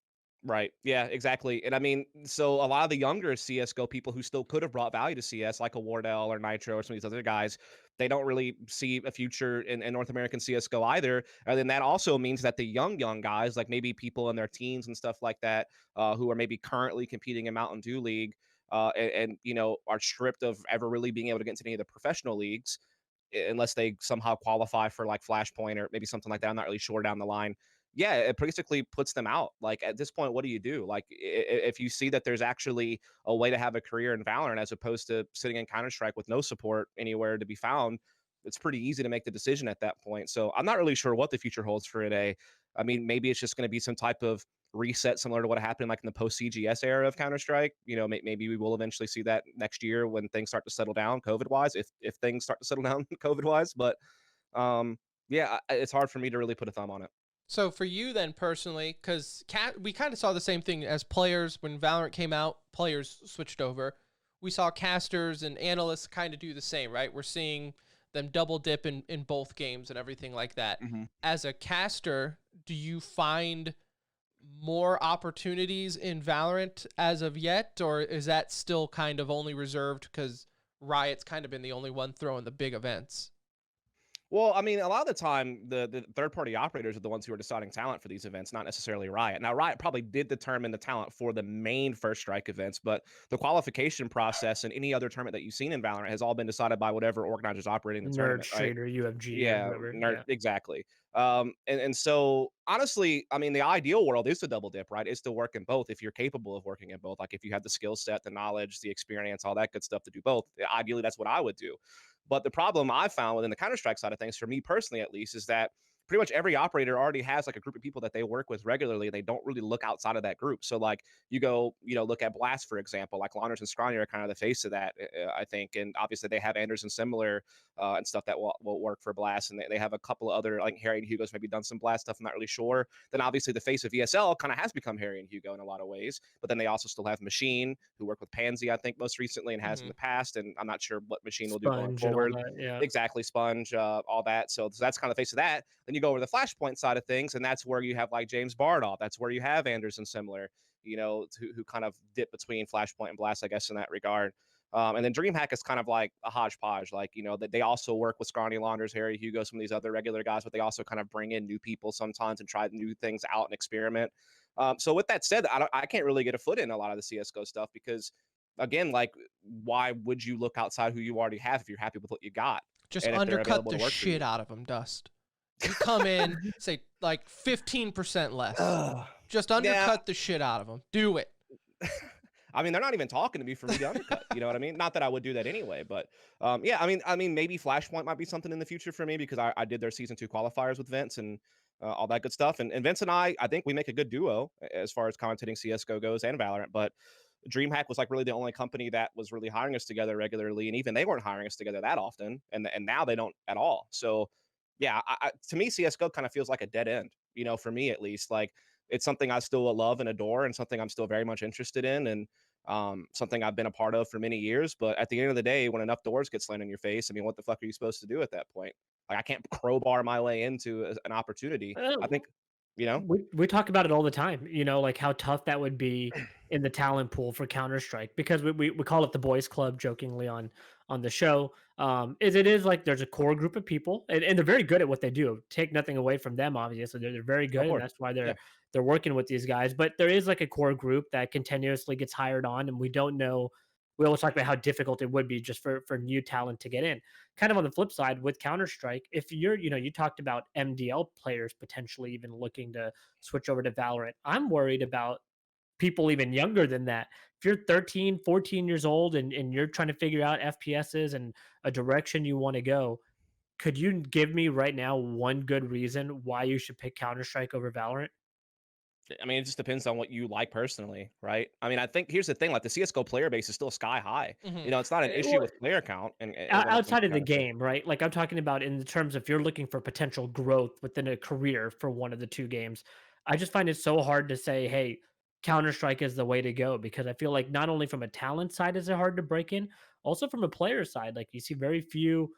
Right. Yeah, exactly. And I mean, so a lot of the younger CSGO people who still could have brought value to CS, like a Wardell or Nitro or some of these other guys, they don't really see a future in North American CSGO either. And then that also means that the young guys, like maybe people in their teens and stuff like that, who are maybe currently competing in Mountain Dew League, and are stripped of ever really being able to get into any of the professional leagues unless they somehow qualify for like Flashpoint or maybe something like that. I'm not really sure down the line. Yeah, it basically puts them out. Like at this point, what do you do? Like if you see that there's actually a way to have a career in Valorant as opposed to sitting in Counter Strike with no support anywhere to be found, it's pretty easy to make the decision at that point. So I'm not really sure what the future holds for NA. I mean, maybe it's just going to be some type of reset similar to what happened like in the post CGS era of Counter Strike. Maybe we will eventually see that next year when things start to settle down COVID wise, if things start to settle down COVID wise. But yeah, it's hard for me to really put a thumb on it. So for you then personally, because we kind of saw the same thing as players when Valorant came out, players switched over. We saw casters and analysts kind of do the same, right? We're seeing them double dip in both games and everything like that. Mm-hmm. As a caster, do you find more opportunities in Valorant as of yet, or is that still kind of only reserved because Riot's kind of been the only one throwing the big events? Well, I mean, a lot of the time, the third party operators are the ones who are deciding talent for these events, not necessarily Riot. Now, Riot probably did determine the talent for the main First Strike events, but the qualification process and any other tournament that you've seen in Valorant has all been decided by whatever organizers operating the Nerd tournament, right? Trader, UFG, or Yeah, whoever. nerd, Yeah. exactly. And so honestly, I mean, the ideal world is to double dip, right? Is to work in both if you're capable of working in both. Like if you have the skill set, the knowledge, the experience, all that good stuff to do both. Ideally, that's what I would do. But the problem I found within the Counter Strike side of things, for me personally at least, is that pretty much every operator already has like a group of people that they work with regularly. They don't really look outside of that group. So like you go, look at Blast, for example, like Launders and Scrawny are kind of the face of that, I think. And obviously they have Anderson similar and stuff that will work for Blast. And they have a couple of other, like Harry and Hugo's maybe done some Blast stuff. I'm not really sure. Then obviously the face of ESL kind of has become Harry and Hugo in a lot of ways. But then they also still have Machine, who worked with Pansy, I think, most recently and has in Mm-hmm. the past. And I'm not sure what Machine will do going Sponge and all forward. that. Yeah. Exactly, Sponge, all that. So that's kind of the face of that. Then you go over the Flashpoint side of things, and that's where you have like James Bardoff. That's where you have Anderson Similar, who kind of dip between Flashpoint and Blast, I guess, in that regard. And then DreamHack is kind of like a hodgepodge, like, that they also work with Scrawny Launders, Harry Hugo, some of these other regular guys, but they also kind of bring in new people sometimes and try new things out and experiment. So with that said, I can't really get a foot in a lot of the CSGO stuff because, again, like, why would you look outside who you already have if you're happy with what you got? Just And if they're undercut available the to work for shit you. out of them, dusT. You come in, say like 15% less. Just Yeah. undercut the shit out of them. Do it. I mean, they're not even talking to me for me to undercut. You know what I mean? Not that I would do that anyway, but yeah. I mean, maybe Flashpoint might be something in the future for me because I did their season 2 qualifiers with Vince and all that good stuff. And Vince and I think we make a good duo as far as commentating CS:GO goes and Valorant. But DreamHack was like really the only company that was really hiring us together regularly, and even they weren't hiring us together that often, and now they don't at all. So yeah, to me, CS:GO kind of feels like a dead end. For me at least, like it's something I still love and adore, and something I'm still very much interested in, and something I've been a part of for many years. But at the end of the day, when enough doors get slammed in your face, I mean, what the fuck are you supposed to do at that point? Like, I can't crowbar my way into an opportunity. I think, you know, We talk about it all the time, like how tough that would be in the talent pool for Counter-Strike because we call it the boys club jokingly on the show. Is it is like there's a core group of people and they're very good at what they do. Take nothing away from them, obviously. They're very of good and course, that's why yeah, they're working with these guys. But there is like a core group that continuously gets hired on and we don't know. We always talk about how difficult it would be just for new talent to get in. Kind of on the flip side with Counter Strike, if you're, you talked about MDL players potentially even looking to switch over to Valorant. I'm worried about people even younger than that. If you're 13, 14 years old and you're trying to figure out FPSs and a direction you want to go, could you give me right now one good reason why you should pick Counter Strike over Valorant? I mean, it just depends on what you like personally, right? I mean, I think here's the thing: like the CS:GO player base is still sky high. Hmm. It's not an issue Well, with player count, and when it comes outside to of the Counter Strike. game, right? Like I'm talking about in the terms if you're looking for potential growth within a career for one of the two games. I just find it so hard to say, hey, Counter Strike is the way to go because I feel like not only from a talent side is it hard to break in, also from a player side, like you see very few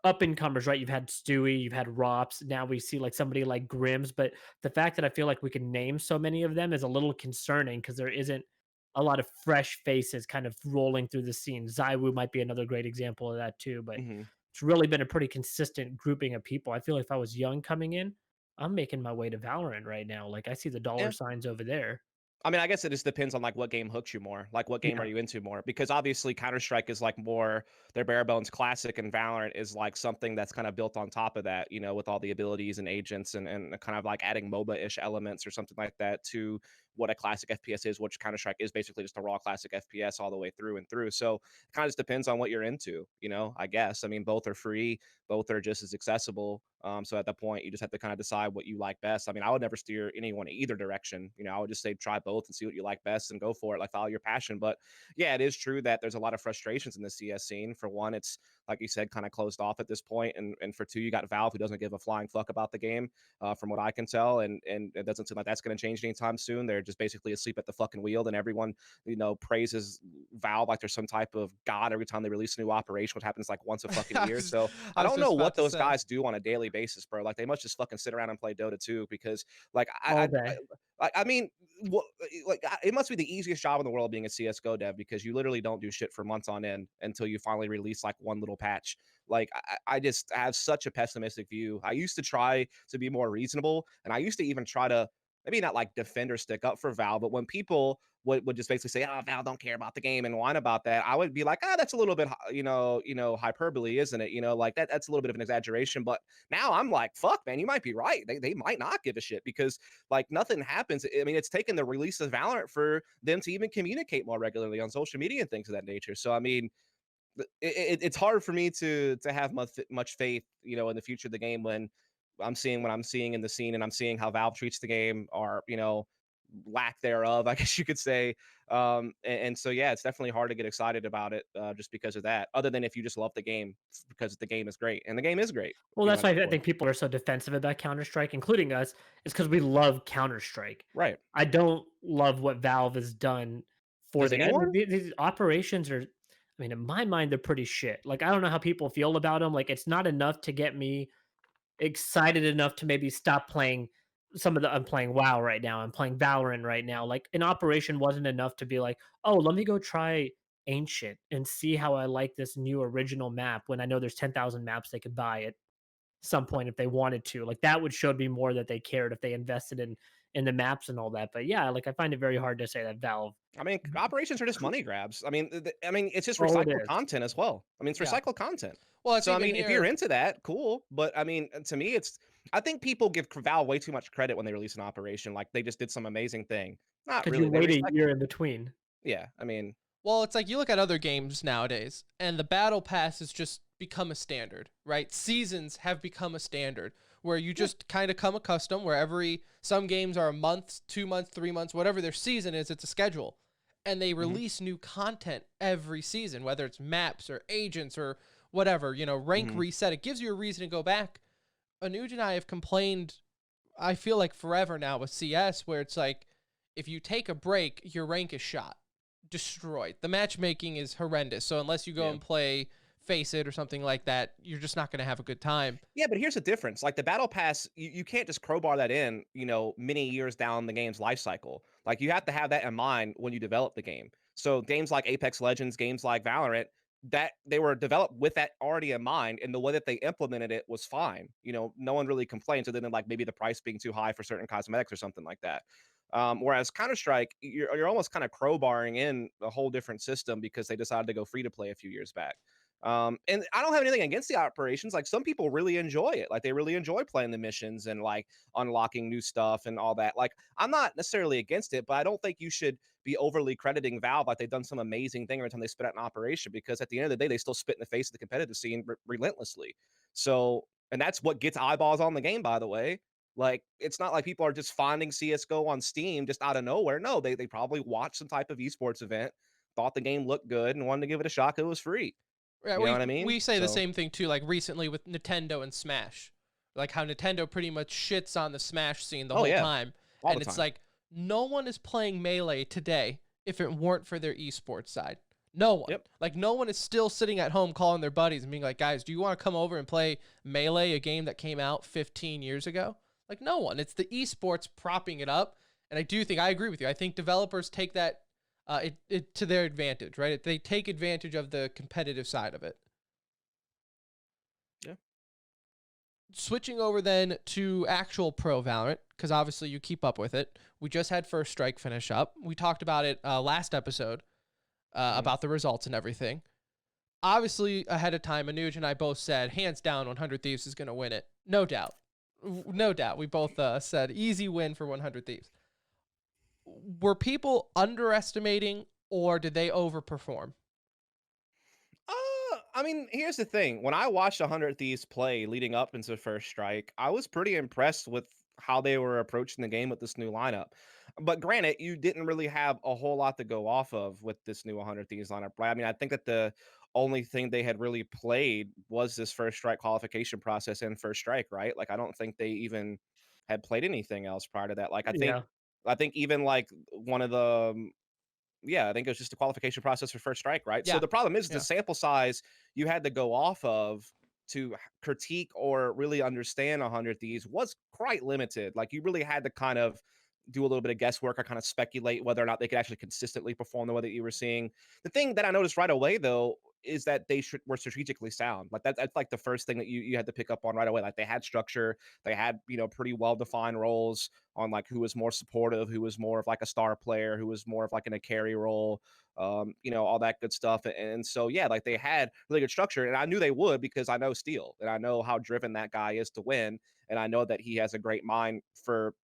up and comers, right? You've had Stewie, you've had Rops. Now we see like somebody like Grims, but the fact that I feel like we can name so many of them is a little concerning because there isn't a lot of fresh faces kind of rolling through the scene. Zywoo might be another great example of that too, but Mhm. it's really been a pretty consistent grouping of people. I feel like if I was young coming in, I'm making my way to Valorant right now. Like I see the dollar Yeah. signs over there. I mean, I guess it just depends on like what game hooks you more. Like, what game are Yeah. you into more? Because obviously, Counter Strike is like more their bare bones classic, and Valorant is like something that's kind of built on top of that. With all the abilities and agents and kind of like adding MOBA ish elements or something like that to what a classic FPS is, which Counter Strike is basically just a raw classic FPS all the way through and through. So it kind of just depends on what you're into. I guess. I mean, both are free, both are just as accessible. So at that point, you just have to kind of decide what you like best. I mean, I would never steer anyone in either direction. I would just say try both and see what you like best and go for it. Like, follow your passion. But yeah, it is true that there's a lot of frustrations in the CS scene. For one, it's like you said, kind of closed off at this point, and for two, you got Valve who doesn't give a flying fuck about the game, from what I can tell, and it doesn't seem like that's going to change anytime soon. They're just basically asleep at the fucking wheel, and everyone praises Valve like there's some type of god every time they release a new operation, which happens like once a fucking I year. was, So I I was don't just know about what to those say. guys do on a daily basis, bro. Like, they must just fucking sit around and play Dota 2 because, like, All day. I mean, what, like, it must be the easiest job in the world being a CS:GO dev because you literally don't do shit for months on end until you finally release like one little patch. Like, I just have such a pessimistic view. I used to try to be more reasonable, and I used to even try to maybe not like defend or stick up for Val, but when people would just basically say, "Oh, Val don't care about the game," and whine about that, I would be like, "Ah, that's a little bit, hyperbole, isn't it? Like that's a little bit of an exaggeration." But now I'm like, "Fuck, man, you might be right. They might not give a shit because like nothing happens." I mean, it's taken the release of Valorant for them to even communicate more regularly on social media and things of that nature. So I mean, it's hard for me to have much faith, in the future of the game when I'm seeing what I'm seeing in the scene, and I'm seeing how Valve treats the game, or lack thereof, I guess you could say. And so yeah, it's definitely hard to get excited about it, just because of that. Other than if you just love the game because the game is great, and the game is great, Well, that's at why its I core. think people are so defensive about Counter Strike, including us, is because we love Counter Strike. Right? I don't love what Valve has done for Does the I mean, anyone? these operations are. I mean, in my mind, they're pretty shit. Like, I don't know how people feel about them. Like, it's not enough to get me excited enough to maybe stop playing some of the I'm playing WoW right now, I'm playing Valorant right now. Like an operation wasn't enough to be like, "Oh, let me go try Ancient and see how I like this new original map," when I know there's 10,000 maps they could buy at some point if they wanted to. Like that would show me more that they cared if they invested in the maps and all that. But yeah, like I find it very hard to say that Valve. I mean, operations are just money grabs. I mean, it's just Oh, it recycled is. content as well. I mean, it's Yeah. recycled content. Well, I So, I think in mean, if you're here, into that, cool. But I mean, to me, I think people give Valve way too much credit when they release an operation. Like they just did some amazing thing. Not Because you really. They wait a recycle. year in between. Yeah. I mean, well, it's like you look at other games nowadays, and the battle pass has just become a standard, right? Seasons have become a standard where you yeah. just kind of come accustomed. Where some games are a month, 2 months, 3 months, whatever their season is, it's a schedule, and they hmm release new content every season, whether it's maps or agents or whatever. Rank hmm reset. It gives you a reason to go back. Anuj and I have complained, I feel like forever now with CS, where it's like if you take a break, your rank is shot, destroyed. The matchmaking is horrendous. So unless you go Yeah. and play Face It or something like that, you're just not going to have a good time. Yeah, but here's the difference. Like the battle pass, you can't just crowbar that in, many years down the game's life cycle. Like you have to have that in mind when you develop the game. So games like Apex Legends, games like Valorant, that they were developed with that already in mind, and the way that they implemented it was fine. No one really complained. So then, like maybe the price being too high for certain cosmetics or something like that. Whereas Counter Strike, you're almost kind of crowbarring in a whole different system because they decided to go free to play a few years back. And I don't have anything against the operations. Like some people really enjoy it. Like they really enjoy playing the missions and like unlocking new stuff and all that. Like I'm not necessarily against it, but I don't think you should be overly crediting Valve like they've done some amazing thing every time they spit out an operation because at the end of the day, they still spit in the face of the competitive scene relentlessly. So, and that's what gets eyeballs on the game, by the way. Like it's not like people are just finding CS:GO on Steam just out of nowhere. No, they probably watched some type of esports event, thought the game looked good, and wanted to give it a shot 'cause it was free. Yeah, You know we what I mean? we say the So same thing too, like recently with Nintendo and Smash. Like how Nintendo pretty much shits on the Smash scene the oh, whole yeah, time. all the And it's time. like no one is playing Melee today if it weren't for their esports side. No one. Yep. Like no one is still sitting at home calling their buddies and being like, guys, do you want to come over and play Melee, a game that came out 15 years ago? Like no one. It's the esports propping it up. And I do think I agree with you. I think developers take that it to their advantage, right? They take advantage of the competitive side of it. Yeah. Switching over then to actual pro Valorant, because obviously you keep up with it. We just had First Strike finish up. We talked about it last episode Mhm. about the results and everything. Obviously, ahead of time, Anuj and I both said, hands down, 100 Thieves is going to win it. No doubt. No doubt. We both said easy win for 100 Thieves. Were people underestimating or did they overperform? I mean, here's the thing. When I watched 100 Thieves play leading up into First Strike, I was pretty impressed with how they were approaching the game with this new lineup. But granted, you didn't really have a whole lot to go off of with this new 100 Thieves lineup, right? I mean, I think that the only thing they had really played was this First Strike qualification process and First Strike, right? Like, I don't think they even had played anything else prior to that. Like, Yeah. I think even like one of the yeah, I think it was just a qualification process for First Strike, right? So Yeah. the problem is the Yeah. sample size you had to go off of to critique or really understand 100 Thieves was quite limited. Like you really had to kind of do a little bit of guesswork or kind of speculate whether or not they could actually consistently perform the way that you were seeing. The thing that I noticed right away though is that were strategically sound. Like that's like the first thing that you had to pick up on right away. Like they had structure, they had pretty well defined roles on like who was more supportive, who was more of like a star player, who was more of like in a carry role, all that good stuff. And so yeah, like they had really good structure, and I knew they would because I know Steele and I know how driven that guy is to win, and I know that he has a great mind for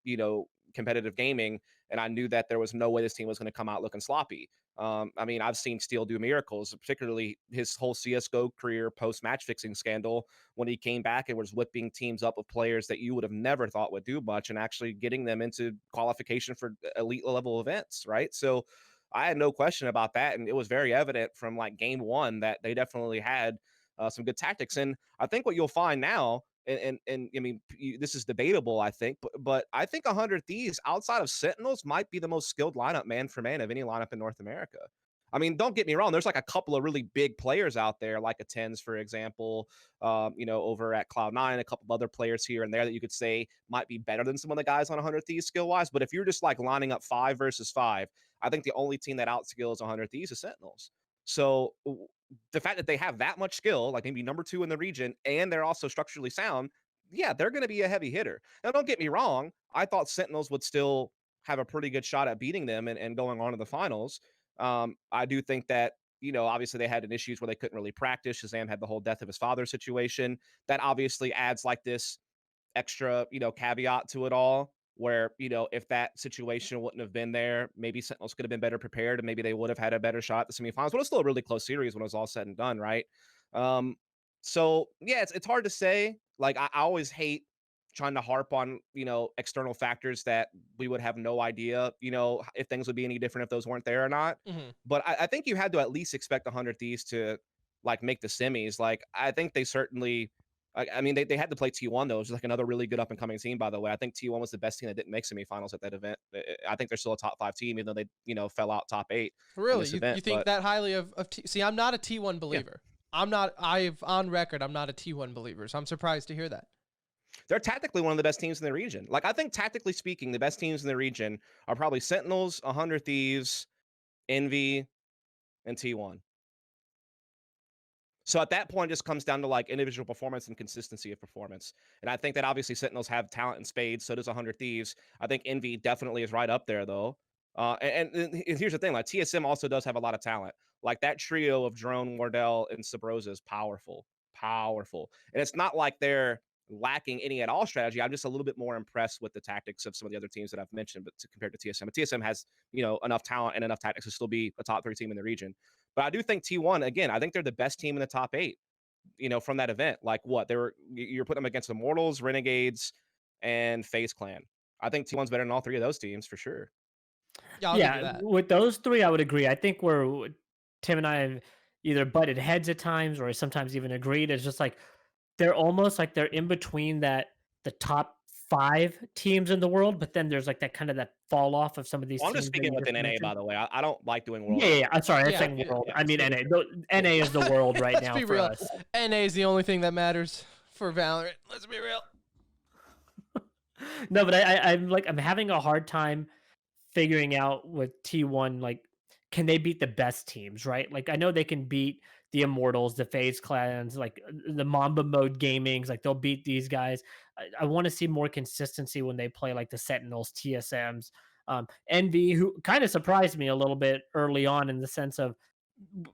competitive gaming, and I knew that there was no way this team was going to come out looking sloppy. I mean, I've seen Steele do miracles, particularly his whole CS:GO career post match fixing scandal when he came back and was whipping teams up of players that you would have never thought would do much and actually getting them into qualification for elite level events, right? So I had no question about that. And it was very evident from like game one that they definitely had some good tactics. And I think what you'll find now, and I mean, this is debatable, I think, but I think 100 Thieves outside of Sentinels might be the most skilled lineup man for man of any lineup in North America. I mean, don't get me wrong. There's like a couple of really big players out there, like a Tens, for example, over at Cloud9, a couple of other players here and there that you could say might be better than some of the guys on 100 Thieves skill wise. But if you're just like lining up 5 versus 5, I think the only team that outskills 100 Thieves is Sentinels. So the fact that they have that much skill, like maybe number 2 in the region, and they're also structurally sound, yeah, they're going to be a heavy hitter. Now, don't get me wrong. I thought Sentinels would still have a pretty good shot at beating them and going on to the finals. I do think that, obviously they had an issues where they couldn't really practice. Shazam had the whole death of his father situation. That obviously adds like this extra, caveat to it all. Where, if that situation wouldn't have been there, maybe Sentinels could have been better prepared and maybe they would have had a better shot at the semifinals. But it's still a really close series when it was all said and done, right? So yeah, it's hard to say. Like I always hate trying to harp on, external factors that we would have no idea, if things would be any different if those weren't there or not. Mhm. But I think you had to at least expect 100 Thieves to like make the semis. Like I think they certainly, I mean, they had to play T1 though, which is like another really good up and coming team, by the way. I think T1 was the best team that didn't make semifinals at that event. I think they're still a top 5 team, even though they, fell out top 8 in Really? this You event. think But that highly of See, I'm not a T1 believer. I'm not. I've on record. I'm not a T1 believer. So I'm surprised to hear that. they're tactically one of the best teams in the region. Like I think tactically speaking, the best teams in the region are probably Sentinels, 100 Thieves, Envy, and T1. So at that point, it just comes down to like individual performance and consistency of performance. And I think that obviously Sentinels have talent in spades. So does 100 Thieves. I think Envy definitely is right up there though. And here's the thing: like TSM also does have a lot of talent. Like that trio of Drone, Wardell, and Sabrosa is powerful, powerful. And it's not like they're lacking any at all strategy. I'm just a little bit more impressed with the tactics of some of the other teams that I've mentioned, but compared to TSM, but TSM has enough talent and enough tactics to still be a top 3 team in the region. But I do think T1, again, I think they're the best team in the top 8, from that event. Like what? You're putting them against Immortals, Renegades, and FaZe Clan. I think T1's better than all 3 of those teams for sure. Yeah, I'll give you Yeah, that. with those 3, I would agree. I think where Tim and I have either butted heads at times or sometimes even agreed is just like they're almost like they're in between the top 5 teams in the world, but then there's like that kind of that fall off of some of these Well, I'm just teams that speaking you just within NA, mentioned. by the way. I don't like doing world. Yeah, yeah, yeah. I'm sorry, I'm Yeah, saying yeah, world. yeah, I mean just NA. making sure. NA is the world right Let's now be for real. us. NA is the only thing that matters for Valorant. Let's be real. No, but I'm having a hard time figuring out with T1, like, can they beat the best teams, right? Like, I know they can beat the Immortals, the FaZe Clans, like the Mamba Mode Gamings, like they'll beat these guys. I want to see more consistency when they play like the Sentinels, TSMs, Envy, who kind of surprised me a little bit early on in the sense of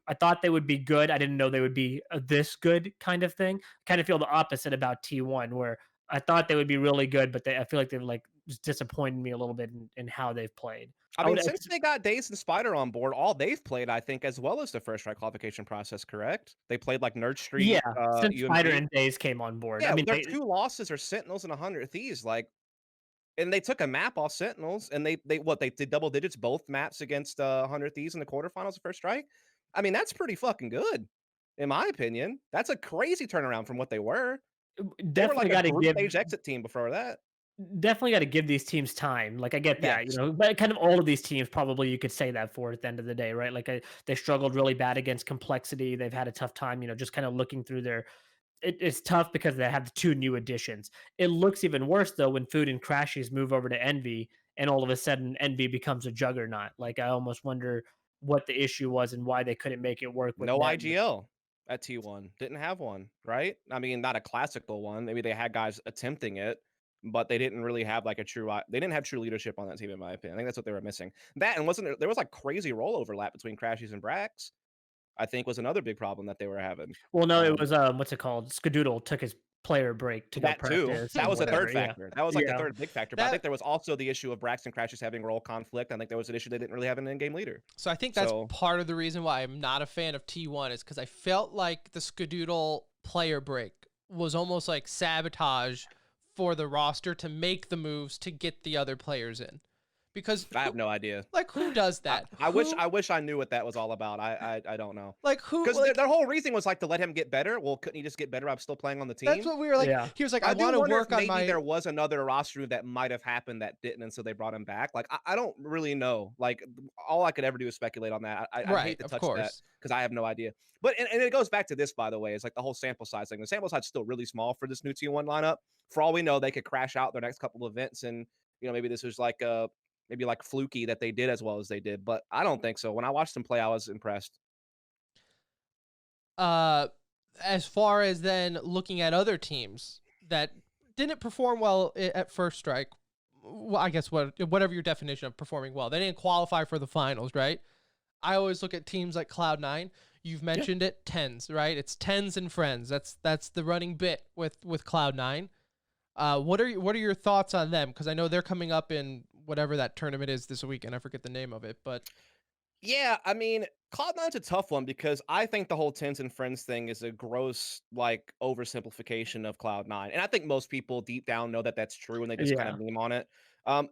I thought they would be good. I didn't know they would be this good kind of thing. Kind of feel the opposite about T1, where I thought they would be really good, but I feel like they've like just disappointed me a little bit in how they've played. I I mean, would since they got Daze and Spider on board, all they've played, I think, as well as the first try qualification process, correct? They played like Nerd yeah, Street, since Spider UMG. and Days came on board. I Yeah, mean, their 2 losses are Sentinels and 100 Thieves. Like, and they took a map off Sentinels, and they did double digits both maps against 100 Thieves in the quarterfinals of first strike. I mean, that's pretty fucking good, in my opinion. That's a crazy turnaround from what they were. They were definitely like a got to group give stage exit team before that. definitely got to give these teams time. Like I get that, Yes. but kind of all of these teams probably you could say that for at the end of the day, right? Like they struggled really bad against complexity. They've had a tough time, just kind of looking through their. It's tough because they have the 2 new additions. It looks even worse though when Food and Crashies move over to Envy, and all of a sudden Envy becomes a juggernaut. Like I almost wonder what the issue was and why they couldn't make it work with No them. IGL at T1. Didn't have one, right? I mean, not a classical one. Maybe they had guys attempting it, but they didn't really have like they didn't have true leadership on that team, in my opinion. I think that's what they were missing. That and there was like crazy role overlap between Crashies and Brax, I think was another big problem that they were having. Well, no, it Um, was what's it called? Skadoodle took his player break to go that too. practice That and was a whatever. third Yeah, factor. That was like the yeah. third big factor. But I That think there was also the issue of Braxton Crashies having role conflict. I think there was an issue they didn't really have an in-game leader. So I think that's So part of the reason why I'm not a fan of T1 is because I felt like the Skadoodle player break was almost like sabotage for the roster to make the moves to get the other players in. Because I have no idea. who does I, that? I wish Who I wish I knew what that was all about. I don't know. who Because their whole reason was like to let him get better. Well, couldn't he just get better? I'm still playing on the that's team. what we were like. Yeah. He was like, I I do want to wonder if work on maybe my. there was another roster move that might have happened that didn't, and so they brought him back. Like I don't really know. Like all I could ever do is speculate on that. I'd Right, hate to of touch that course. because I have no idea. But and it goes back to this, by the way, is like the whole sample size thing. The sample size's still really small for this new T1 lineup. For all we know, they could crash out their next couple of events, and maybe this was like maybe like fluky that they did as well as they did. But I don't think so. When I watched them play, I was impressed. Uh, as far as then looking at other teams that didn't perform well at First Strike, well, I guess whatever your definition of performing well, they didn't qualify for the finals, right? I always look at teams like Cloud9. You've mentioned it, tens, right? It's tens and friends. That's the running bit with Cloud9. What are your thoughts on them? Because I know they're coming up in whatever that tournament is this weekend. I forget the name of it, but Yeah, I mean, Cloud9's a tough one because I think the whole Tens and Friends thing is a gross, like, oversimplification of Cloud9. And I think most people deep down know that that's true and they just kind of Yeah. meme on it.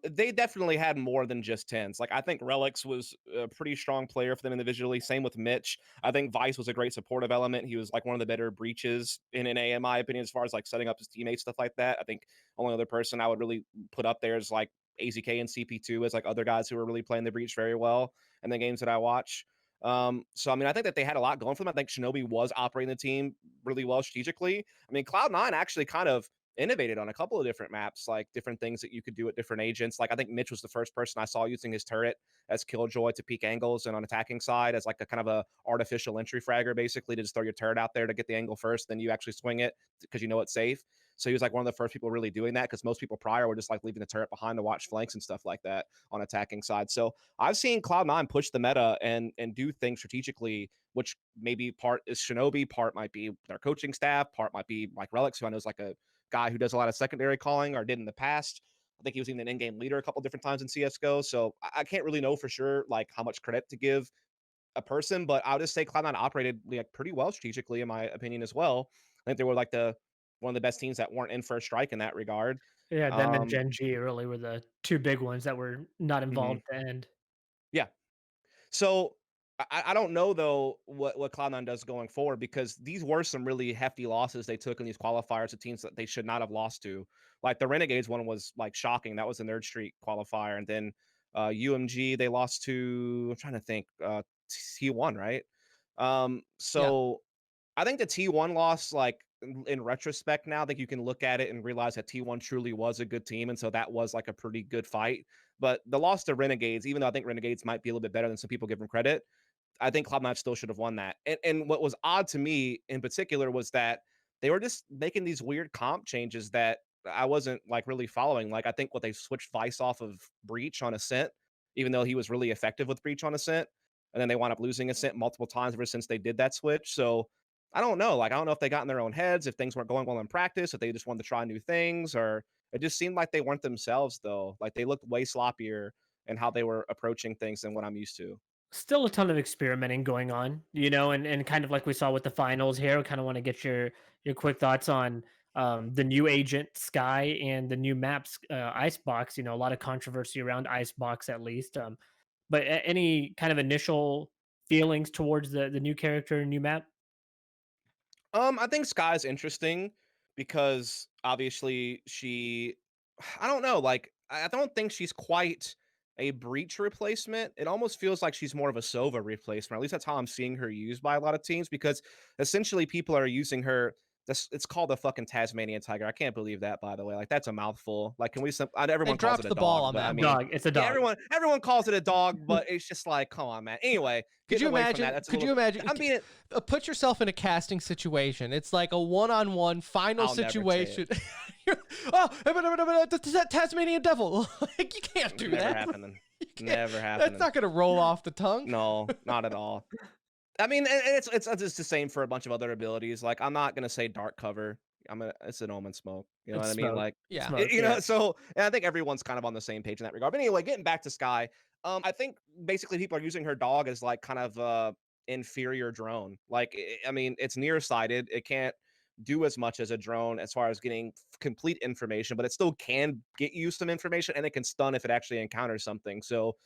They definitely had more than just Tens. Like, I think Relics was a pretty strong player for them individually. Same with Mitch. I think Vice was a great supportive element. He was like one of the better breaches in an A, in my opinion, as far as like setting up his teammates, stuff like that. I think only other person I would really put up there is like AZK and CP2 as like other guys who were really playing the breach very well in the games that I watch. So I mean, I think that they had a lot going for them. I think Shinobi was operating the team really well strategically. I mean, Cloud9 actually kind of innovated on a couple of different maps, like different things that you could do at different agents. Like I think Mitch was the first person I saw using his turret as Killjoy to peak angles and on attacking side as like a kind of a artificial entry fragger, basically to just throw your turret out there to get the angle first, then you actually swing it because you know it's safe. So he was like one of the first people really doing that because most people prior were just like leaving the turret behind to watch flanks and stuff like that on attacking side. So I've seen Cloud9 push the meta and do things strategically, which maybe part is Shinobi, part might be their coaching staff, part might be like Relics, who I know is like a guy who does a lot of secondary calling or did in the past. I think he was even an in-game leader a couple different times in CS:GO. So I can't really know for sure like how much credit to give a person, but I'll just say Cloud9 operated like pretty well strategically, in my opinion, as well. I think they were like the one of the best teams that weren't in First Strike in that regard. Yeah, them and Um, Gen G really were the two big ones that were not mhm. involved at the end. Yeah, so I don't know though what Cloud9 does going forward because these were some really hefty losses they took in these qualifiers to teams that they should not have lost to. Like the Renegades one was like shocking. That was the Nerd Street qualifier, and then UMG they lost to I'm trying to think T1, right? yeah. So I think the T1 loss, like in retrospect now, I think you can look at it and realize that T1 truly was a good team. And so that was like a pretty good fight. But the loss to Renegades, even though I think Renegades might be a little bit better than some people give them credit, I think Cloud9 still should have won that. And what was odd to me in particular was that they were just making these weird comp changes that I wasn't like really following. Like I think what they switched Vice off of Breach on Ascent, even though he was really effective with Breach on Ascent, and then they wound up losing Ascent multiple times ever since they did that switch. So I don't know. Like I don't know if they got in their own heads, if things weren't going well in practice, if they just wanted to try new things, or it just seemed like they weren't themselves though. Like they looked way sloppier in how they were approaching things than what I'm used to. Still a ton of experimenting going on, and kind of like we saw with the finals here. I kind of want to get your quick thoughts on the new agent Sky and the new maps Icebox. A lot of controversy around Icebox at least. But any kind of initial feelings towards the new character and new map? I think Sky's interesting because obviously she I don't know, like I don't think she's quite a breach replacement. It almost feels like she's more of a Sova replacement. At least that's how I'm seeing her used by a lot of teams because essentially people are using her. It's called a fucking Tasmanian tiger. I can't believe that, by the way. Like that's a mouthful. Like, can we? They Everyone calls it dropped a the ball dog, on but I that mean, one. Dog. It's a yeah, dog. everyone calls it a dog, but it's just like, come on, man. Anyway, Could getting you away from that. imagine? That's a Could you little. imagine? I'm being. Put yourself in a casting situation. It's like a one-on-one final I'll never say it. situation. Oh, that Tasmanian devil. Like you can't do Never that. happening. You can't- Never That's happening. not gonna roll off the tongue. No, not at all. I mean, it's just the same for a bunch of other abilities. Like, I'm not gonna say dark cover. It's an omen smoke. You know what It's I mean? smoke. Like, Yeah. Smoke. you know. Yeah. So, and I think everyone's kind of on the same page in that regard. But anyway, getting back to Sky, I think basically people are using her dog as like kind of inferior drone. Like, I mean, it's nearsighted. It can't do as much as a drone as far as getting complete information, but it still can get you some information and it can stun if it actually encounters something. So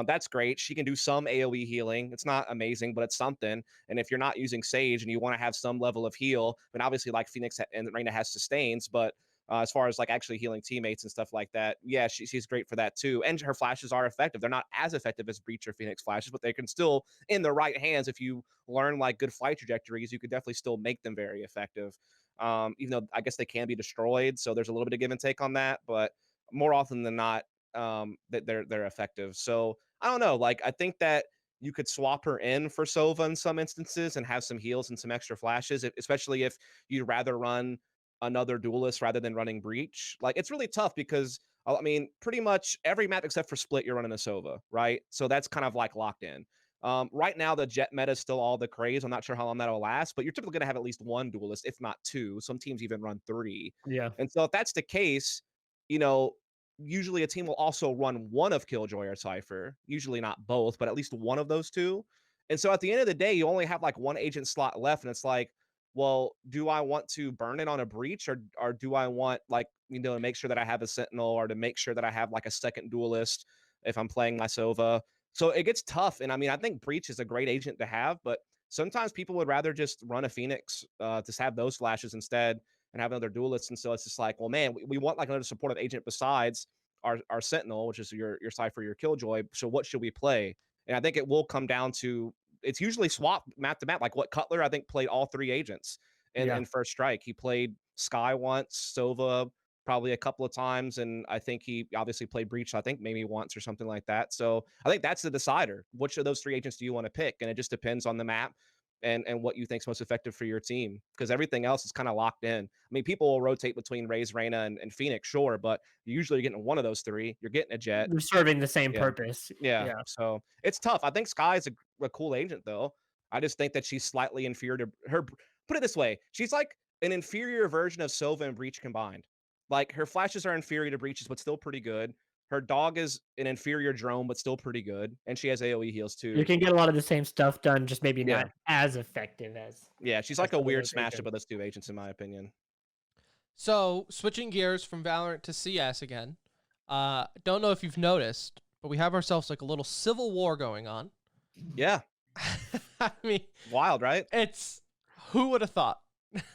that's great. She can do some AoE healing. It's not amazing, but it's something. And if you're not using Sage and you want to have some level of heal, I mean, obviously, like Phoenix and Reyna has sustains, but as far as like actually healing teammates and stuff like that, yeah, she's great for that too. And her flashes are effective. They're not as effective as Breach or Phoenix flashes, but they can still, in the right hands, if you learn like good flight trajectories, you could definitely still make them very effective. Even though I guess they can be destroyed, so there's a little bit of give and take on that, but more often than not, that they're effective. So I don't know. Like I think that you could swap her in for Sova in some instances and have some heals and some extra flashes, especially if you'd rather run another duelist rather than running Breach. Like it's really tough because I mean, pretty much every map except for Split, you're running a Sova, right? So that's kind of like locked in. Right now, the Jet meta is still all the craze. I'm not sure how long that'll last, but you're typically going to have at least one duelist, if not two. Some teams even run three. Yeah. And so if that's the case, you know, usually a team will also run one of Killjoy or Cypher, usually not both, but at least one of those two. And so at the end of the day, you only have like one agent slot left, and it's like, well, do I want to burn it on a breach, or do I want like to make sure that I have a sentinel, or to make sure that I have like a second duelist if I'm playing my Sova? So it gets tough, and I mean I think breach is a great agent to have, but sometimes people would rather just run a Phoenix, to have those flashes instead and have another duelist. And so it's just like, well, man, we want like another supportive agent besides our Sentinel, which is your Cypher, your Killjoy. So what should we play? And I think it will come down to it's usually swap map to map. Like what Cutler, I think, played all three agents Yeah. in First Strike. He played Sky once, Sova probably a couple of times, and I think he obviously played Breach, I think maybe once or something like that. So I think that's the decider. Which of those three agents do you want to pick? And it just depends on the map and what you think's most effective for your team, because everything else is kind of locked in. I mean, people will rotate between Raze, Reyna, and Phoenix, sure, but you're usually getting one of those three. You're getting a Jet. They're serving the same Yeah. purpose. Yeah. Yeah. So it's tough. I think Sky is a cool agent, though. I just think that she's slightly inferior to her. Put it this way, she's like an inferior version of Sova and Breach combined. Like her flashes are inferior to Breach's, but still pretty good. Her dog is an inferior drone, but still pretty good, and she has AOE heals You too. can get a lot of the same stuff done, just maybe Yeah, not as effective yeah, she's as like a some of weird those smash up of agents. those two agents, in my opinion. So switching gears from Valorant to CS again. Don't know if you've noticed, but we have ourselves like a little civil war going on. Yeah, I mean, wild, right? it's who would have thought?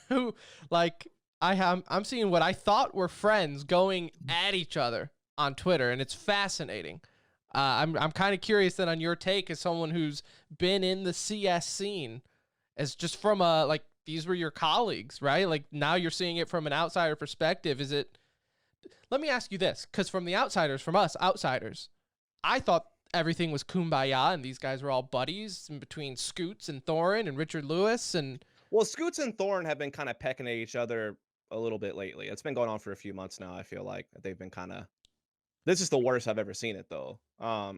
Who like I'm seeing what I thought were friends going at each other on Twitter, and it's fascinating. I'm kind of curious then on your take as someone who's been in the CS scene, as just from a like these were your colleagues, right? Like now you're seeing it from an outsider perspective. Is it? Let me ask you this, because from the outsiders, from us outsiders, I thought everything was kumbaya and these guys were all buddies in between Scoots and Thorin and Richard Lewis and Well, Scoots and Thorn have been kind of pecking at each other a little bit lately. It's been going on for a few months now. I feel like they've been kind of. This is the worst I've ever seen it, though.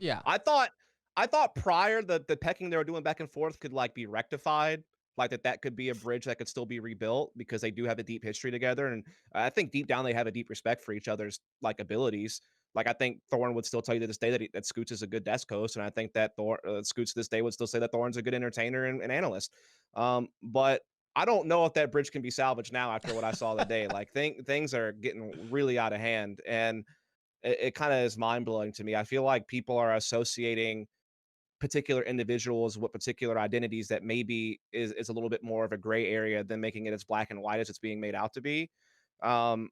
yeah. I thought prior the pecking they were doing back and forth could like be rectified, like that could be a bridge that could still be rebuilt because they do have a deep history together, and I think deep down they have a deep respect for each other's like abilities. Like I think Thorn would still tell you to this day that Scoots is a good desk host, and I think that Scoots to this day would still say that Thorn's a good entertainer and analyst. But I don't know if that bridge can be salvaged now after what I saw today. Like things are getting really out of hand, and it kind of is mind blowing to me. I feel like people are associating particular individuals with particular identities that maybe is a little bit more of a gray area than making it as black and white as it's being made out to be. Um,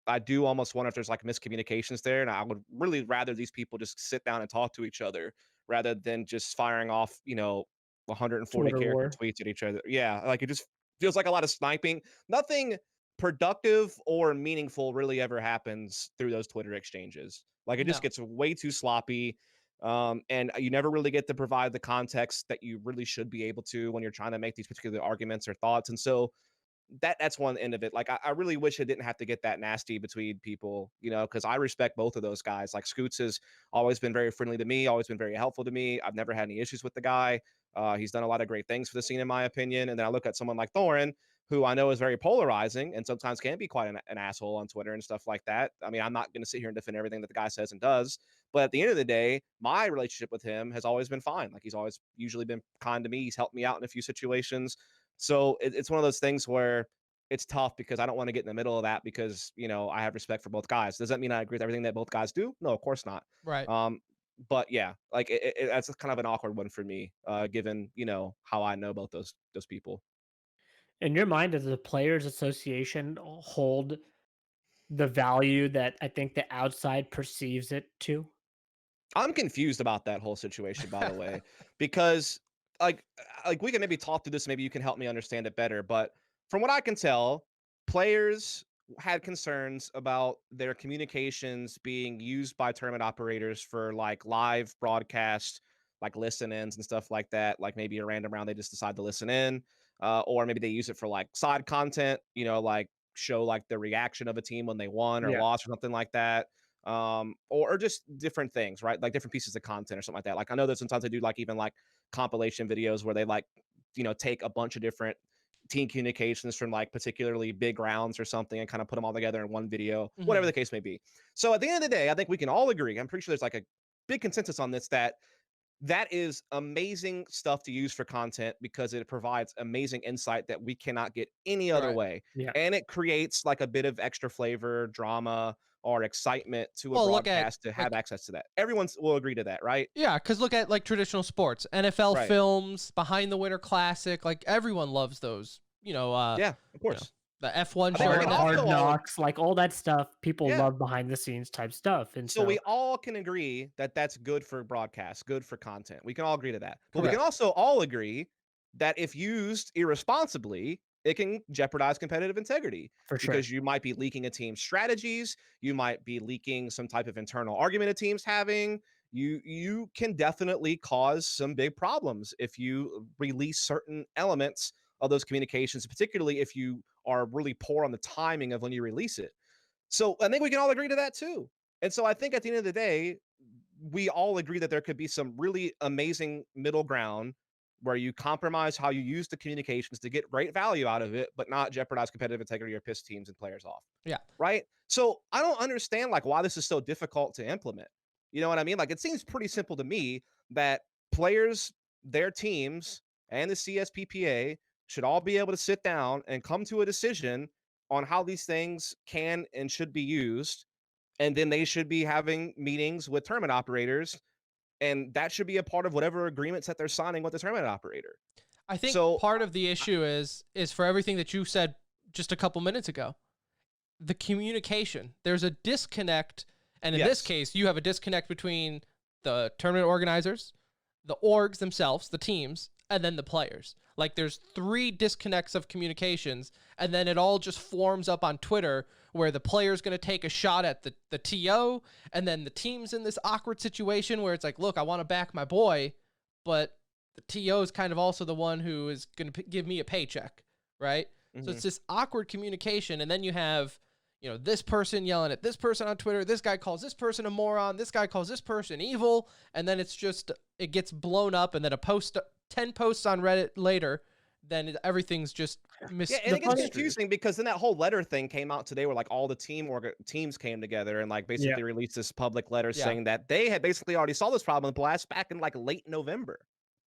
I do almost wonder if there's like miscommunications there, and I would really rather these people just sit down and talk to each other rather than just firing off, 140 Twitter character war. tweets at each other. Yeah, like it just feels like a lot of sniping. Nothing productive or meaningful really ever happens through those Twitter exchanges. Like it just No. gets way too sloppy. And you never really get to provide the context that you really should be able to when you're trying to make these particular arguments or thoughts. And so that's one end of it. Like I really wish it didn't have to get that nasty between people, because I respect both of those guys. Like Scoots has always been very friendly to me, always been very helpful to me. I've never had any issues with the guy. He's done a lot of great things for the scene, in my opinion. And then I look at someone like Thorin, who I know is very polarizing and sometimes can be quite an asshole on Twitter and stuff like that. I mean, I'm not going to sit here and defend everything that the guy says and does, but at the end of the day, my relationship with him has always been fine. Like he's always usually been kind to me. He's helped me out in a few situations. So it's one of those things where it's tough because I don't want to get in the middle of that because, I have respect for both guys. Does that mean I agree with everything that both guys do? No, of course not. Right. Um, but yeah, like that's kind of an awkward one for me, given, how I know both those people. In your mind, does the Players Association hold the value that I think the outside perceives it to? I'm confused about that whole situation, by the way, because like we can maybe talk through this. Maybe you can help me understand it better. But from what I can tell, players had concerns about their communications being used by tournament operators for like live broadcast, like listen ins and stuff like that. Like maybe a random round they just decide to listen in, or maybe they use it for like side content. Like show like the reaction of a team when they won or Yeah. lost or something like that, or just different things, right? Like different pieces of content or something like that. Like I know that sometimes they do like even like compilation videos where they like, take a bunch of different team communications from like particularly big rounds or something and kind of put them all together in one video, whatever Mhm. the case may be. So at the end of the day, I think we can all agree. I'm pretty sure there's like a big consensus on this that is amazing stuff to use for content because it provides amazing insight that we cannot get any other Right. way. Yeah, And it creates like a bit of extra flavor, drama, or excitement to a Well, look at broadcast to have like access to that. Everyone will agree to that, right? yeah, because look at like traditional sports, NFL Right. films, behind the Winter Classic. Like everyone loves those. Yeah, of You know course. the F1 I think we show can on Hard also Netflix. all Knocks, like all that stuff, people yeah. love behind the scenes type stuff, and So we so all can agree that that's good for broadcast, good for content. We can all agree to that. But we can Correct. also all agree that if used irresponsibly, it can jeopardize competitive integrity for sure. because you might be leaking a team's strategies, you might be leaking some type of internal argument a team's having. You can definitely cause some big problems if you release certain elements of those communications, particularly if you are really poor on the timing of when you release it. So I think we can all agree to that too. And so I think at the end of the day, we all agree that there could be some really amazing middle ground where you compromise how you use the communications to get great value out of it, but not jeopardize competitive integrity or piss teams and players off. Yeah. Right. So I don't understand like why this is so difficult to implement. You know what I mean? Like it seems pretty simple to me that players, their teams, and the CSPPA should all be able to sit down and come to a decision on how these things can and should be used. And then they should be having meetings with tournament operators. And that should be a part of whatever agreements that they're signing with the tournament operator. I think So, part of the issue is for everything that you said just a couple minutes ago. The communication. There's a disconnect, and in this yes. case, you have a disconnect between the tournament organizers, the orgs themselves, the teams, and then the players. Like there's three disconnects of communications, and then it all just forms up on Twitter where the player's going to take a shot at the TO, and then the team's in this awkward situation where it's like, look, I want to back my boy, but the TO is kind of also the one who is going to give me a paycheck, right? So Mhm. it's this awkward communication, and then you have this person yelling at this person on Twitter. This guy calls this person a moron. This guy calls this person evil. And then it gets blown up. And then 10 posts on Reddit later, then everything's just Yeah, and it gets misconstrued. confusing because then that whole letter thing came out today where like all the teams came together and like Yeah, basically released this public letter Yeah. saying that they had basically already saw this problem blast back in like late November,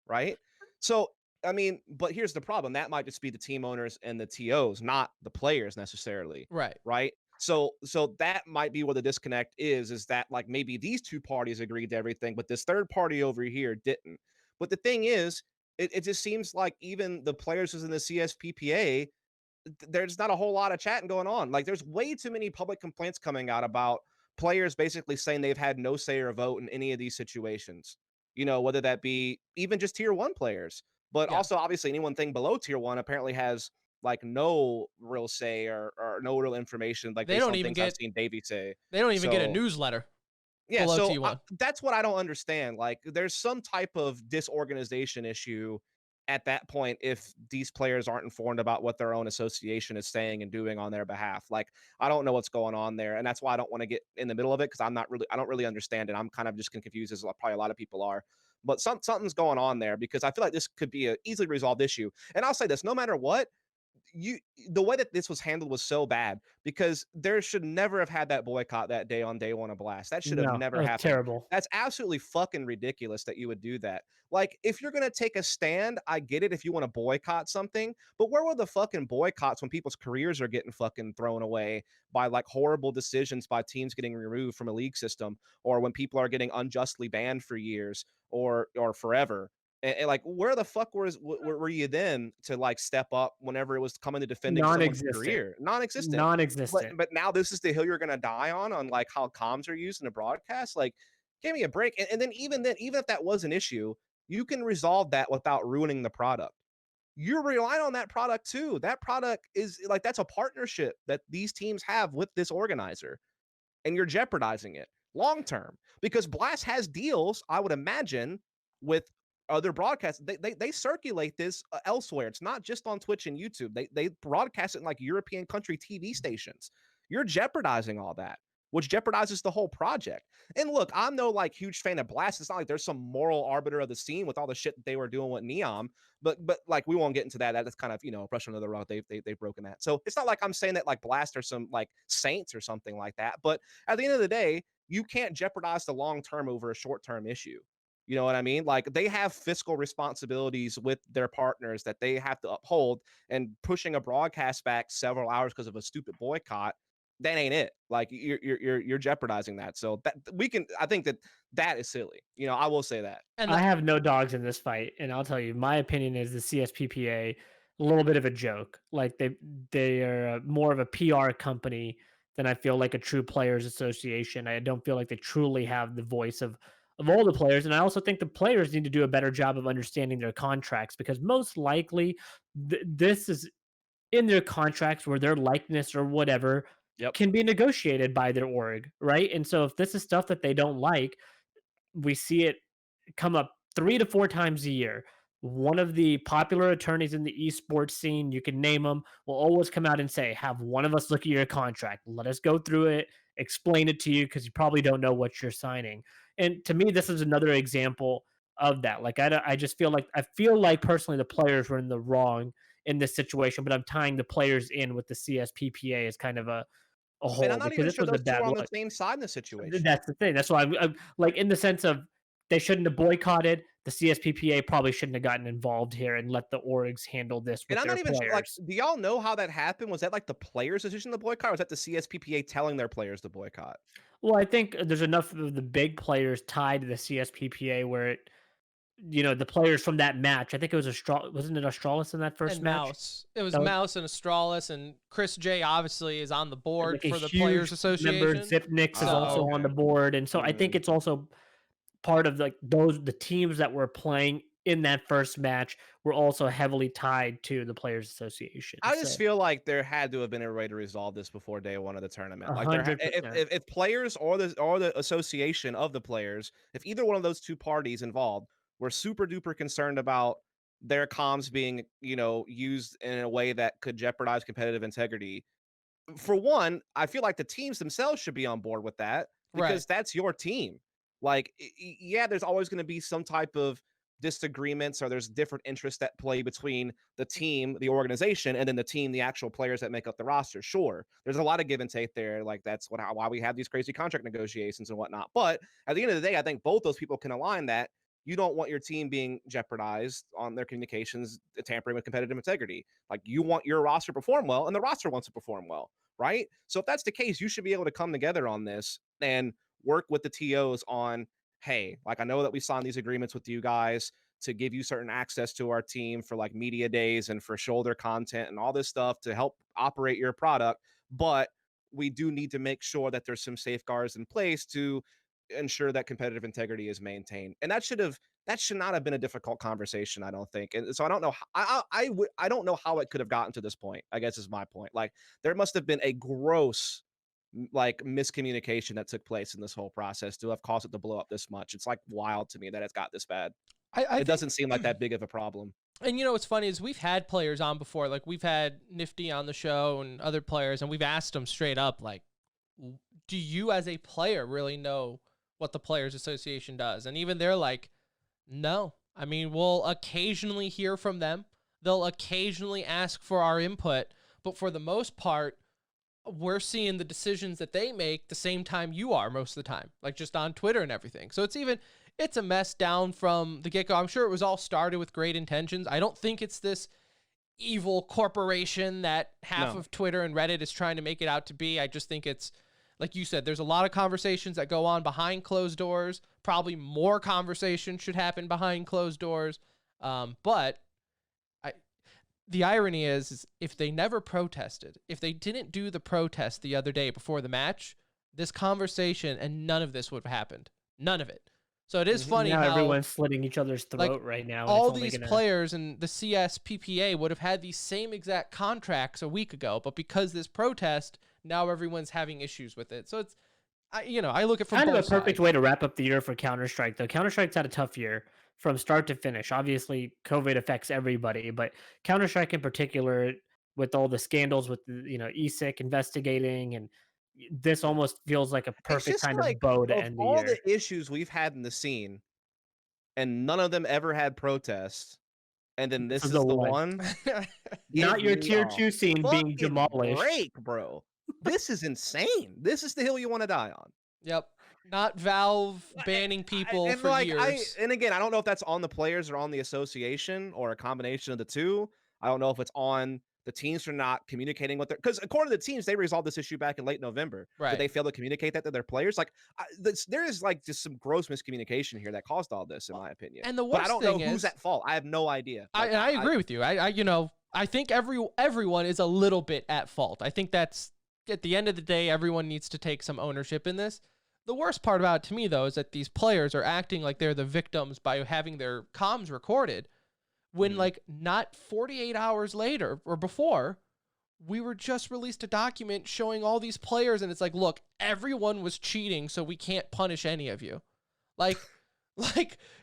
right? So I mean, but here's the problem. That might just be the team owners and the TOs, not the players necessarily, Right. right? So that might be where the disconnect is that like maybe these two parties agreed to everything, but this third party over here didn't. But the thing is, it just seems like even the players who's in the CSPPA, there's not a whole lot of chatting going on. Like there's way too many public complaints coming out about players basically saying they've had no say or vote in any of these situations. Whether that be even just tier one players, but Yeah. also obviously anyone thing below tier one apparently has like no real say or no real information, like They based don't on even things I've get seen Davey say. they don't even get a So newsletter yeah, below so T1. that's what I don't understand. Like, there's some type of disorganization issue at that point if these players aren't informed about what their own association is saying and doing on their behalf. Like, I don't know what's going on there, and that's why I don't want to get in the middle of it because I don't really understand it. I'm kind of just confused as probably a lot of people are. But something's going on there because I feel like this could be a easily resolved issue. And I'll say this: no matter what, you the way that this was handled was so bad because there should never have had that boycott that day on day one of Blast. That should have No, that never was happened. terrible. That's absolutely fucking ridiculous that you would do that. Like, if you're gonna take a stand, I get it if you want to boycott something, but where were the fucking boycotts when people's careers are getting fucking thrown away by like horrible decisions by teams getting removed from a league system, or when people are getting unjustly banned for years or forever? And, like, where the fuck were you then to like step up whenever it was coming to defending someone's Non-existent. career? Non-existent. But Non-existent. but now this is the hill you're gonna die on like how comms are used in a broadcast. Like, give me a break. And then, even if that was an issue, you can resolve that without ruining the product. You're relying on that product too. That product is like that's a partnership that these teams have with this organizer, and you're jeopardizing it long term because Blast has deals, I would imagine, with other broadcasts. They circulate this elsewhere. It's not just on Twitch and YouTube. They broadcast it in like European country TV stations. You're jeopardizing all that, which jeopardizes the whole project. And look, I'm no like huge fan of Blast. It's not like there's some moral arbiter of the scene with all the shit that they were doing with Neom. But like we won't get into that. That's kind of brush under the rug. They've broken that. So it's not like I'm saying that like Blast are some like saints or something like that. But at the end of the day, you can't jeopardize the long term over a short term issue. You know what I mean? Like they have fiscal responsibilities with their partners that they have to uphold, and pushing a broadcast back several hours because of a stupid boycott, that ain't it. Like you're jeopardizing that. So that I think that is silly. I will say that. And I have no dogs in this fight, and I'll tell you, my opinion is the CSPPA a little bit of a joke. Like they are more of a PR company than I feel like a true players association. I don't feel like they truly have the voice of all the players, and I also think the players need to do a better job of understanding their contracts because most likely this is in their contracts where their likeness or whatever Yep. can be negotiated by their org, right? And so if this is stuff that they don't like, we see it come up 3 to 4 times a year. One of the popular attorneys in the esports scene, you can name them, will always come out and say, have one of us look at your contract. Let us go through it, explain it to you because you probably don't know what you're signing. And to me, this is another example of that. Like, I just feel like personally the players were in the wrong in this situation, but I'm tying the players in with the CSPPA as kind of a And whole I'm not because even this sure was a those two bad are on the look. same side in the situation. That's the thing. That's why I'm like in the sense of they shouldn't have boycotted. The CSPPA probably shouldn't have gotten involved here and let the orgs handle this And with I'm their not even sure, like, players. do y'all know how that happened? Was that like the players' decision to boycott, or was that the CSPPA telling their players to boycott? Well, I think there's enough of the big players tied to the CSPPA where it, the players from that match. I think it was wasn't it Astralis in that first and match? Mouse. It was That was Mouse and Astralis, and Chris J obviously is on the board like a for the Players huge member. Association. Zipnix is Oh, also So on okay. the board, and so I think it's also part of like the teams that were playing in that first match were also heavily tied to the Players Association. I just So feel like there had to have been a way to resolve this before day one of the tournament. Like there, 100%. if players or the association of the players, if either one of those two parties involved were super duper concerned about their comms being, used in a way that could jeopardize competitive integrity, for one, I feel like the teams themselves should be on board with that right. because that's your team. Like, yeah, there's always going to be some type of disagreements, or there's different interests that play between the team, the organization, and then the team, the actual players that make up the roster. Sure, there's a lot of give and take there. Like that's why we have these crazy contract negotiations and whatnot. But at the end of the day, I think both those people can align that you don't want your team being jeopardized on their communications, tampering with competitive integrity. Like you want your roster to perform well, and the roster wants to perform well, right? So if that's the case, you should be able to come together on this and work with the TOs on, hey, like I know that we signed these agreements with you guys to give you certain access to our team for like media days and for shoulder content and all this stuff to help operate your product, but we do need to make sure that there's some safeguards in place to ensure that competitive integrity is maintained. And that should not have been a difficult conversation, I don't think. And so I don't know I don't know how it could have gotten to this point, I guess is my point. Like there must have been a gross like miscommunication that took place in this whole process to have caused it to blow up this much. It's like wild to me that it's got this bad. I It think, doesn't seem like that big of a problem. and what's funny is we've had players on before. Like we've had Nifty on the show and other players, and we've asked them straight up, like, do you as a player really know what the Players Association does? And even they're like, no. I mean, we'll occasionally hear from them. They'll occasionally ask for our input, but for the most part, we're seeing the decisions that they make the same time you are most of the time, like just on Twitter and everything. So it's a mess down from the get-go. I'm sure it was all started with great intentions. I don't think it's this evil corporation that half of Twitter and Reddit is trying to make it out to be. I just think it's, like you said, there's a lot of conversations that go on behind closed doors. Probably more conversation should happen behind closed doors. But the irony is if they never protested, if they didn't do the protest the other day before the match, this conversation and none of this would have happened. None of it. So it is funny now how everyone's slitting each other's throat like, right now. And all it's only these gonna... players and the CSPPA would have had these same exact contracts a week ago, but because this protest, now everyone's having issues with it. So it's, I look at it from kind of a both perfect sides. way to wrap up the year for Counter-Strike, though. Counter-Strike's had a tough year from start to finish. Obviously, COVID affects everybody, but Counter-Strike in particular, with all the scandals with the, ESIC investigating, and this almost feels like a It's perfect just kind like of bow to of end the all year. the issues we've had in the scene, and none of them ever had protests, and then This this is is the the one. one. Not Give your me tier a 2 scene being fucking demolished. break, bro. This is insane. This is the hill you want to die on. Yep. Not Valve banning people for years. And again, I don't know if that's on the players or on the association or a combination of the two. I don't know if it's on the teams for not communicating with their, because according to the teams, they resolved this issue back in late November. Right. Did they fail to communicate that to their players? Like, there is like just some gross miscommunication here that caused all this, in my opinion. And the But I worst don't know thing who's is, at fault. I have no idea. I agree with you. I think everyone is a little bit at fault. I think that's, at the end of the day, everyone needs to take some ownership in this. The worst part about it to me, though, is that these players are acting like they're the victims by having their comms recorded when, like, not 48 hours later or before, we were just released a document showing all these players, and it's like, look, everyone was cheating, so we can't punish any of you. Like,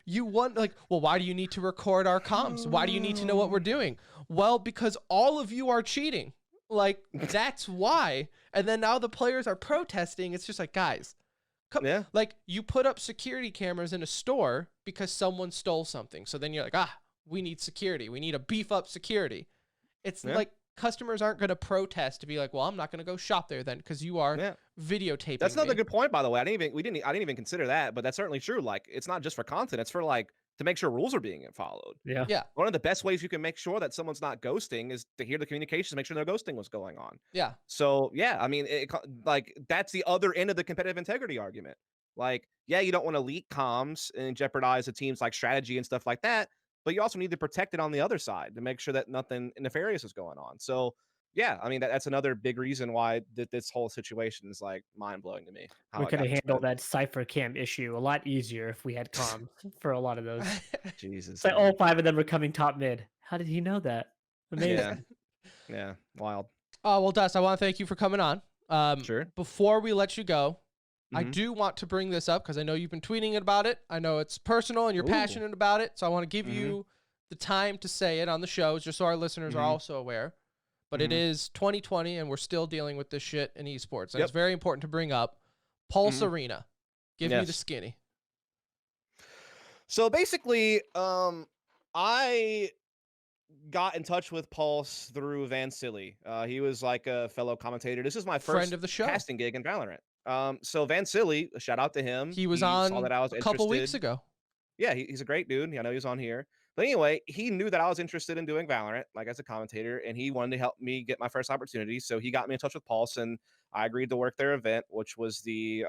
you want, like, well, why do you need to record our comms? Why do you need to know what we're doing? Well, because all of you are cheating. Like, that's why. And then now the players are protesting. It's just like, guys, Yeah. like, you put up security cameras in a store because someone stole something. So then you're like, we need security. We need to beef up security. It's like customers aren't going to protest to be like, well, I'm not going to go shop there then because you are videotaping. That's another me. good point, by the way. I didn't even consider that, but that's certainly true. Like, it's not just for content; it's for like to make sure rules are being followed. Yeah. Yeah. One of the best ways you can make sure that someone's not ghosting is to hear the communications, make sure no ghosting was going on. Yeah. So yeah, I mean, like that's the other end of the competitive integrity argument. Like, yeah, you don't want to leak comms and jeopardize the team's like strategy and stuff like that, but you also need to protect it on the other side to make sure that nothing nefarious is going on. So yeah, I mean that's another big reason why this whole situation is like mind blowing to me. How We it could got have this handled bad. that Cypher Cam issue a lot easier if we had comms for a lot of those. Jesus, It's like man. all 5 of them were coming top mid. How did he know that? Amazing. Yeah, yeah, wild. Oh, well, dusT, I want to thank you for coming on. Sure. Before we let you go, I Mhm. do want to bring this up because I know you've been tweeting about it. I know it's personal and you're passionate about it. So I want to give you the time to say it on the show, just so our listeners are also aware. But it is 2020 and we're still dealing with this shit in esports. And it's very important to bring up. Pulse Arena. Give me the skinny. So basically, I got in touch with Pulse through Van Silly. He was like a fellow commentator. This is my first Friend of the show. casting gig in Valorant. So Van Silly, a shout out to him. He was saw on that I was a couple interested. weeks ago. Yeah, he's a great dude. I know he's on here. But anyway, he knew that I was interested in doing Valorant, like as a commentator, and he wanted to help me get my first opportunity. So he got me in touch with Pulse, and I agreed to work their event, which was the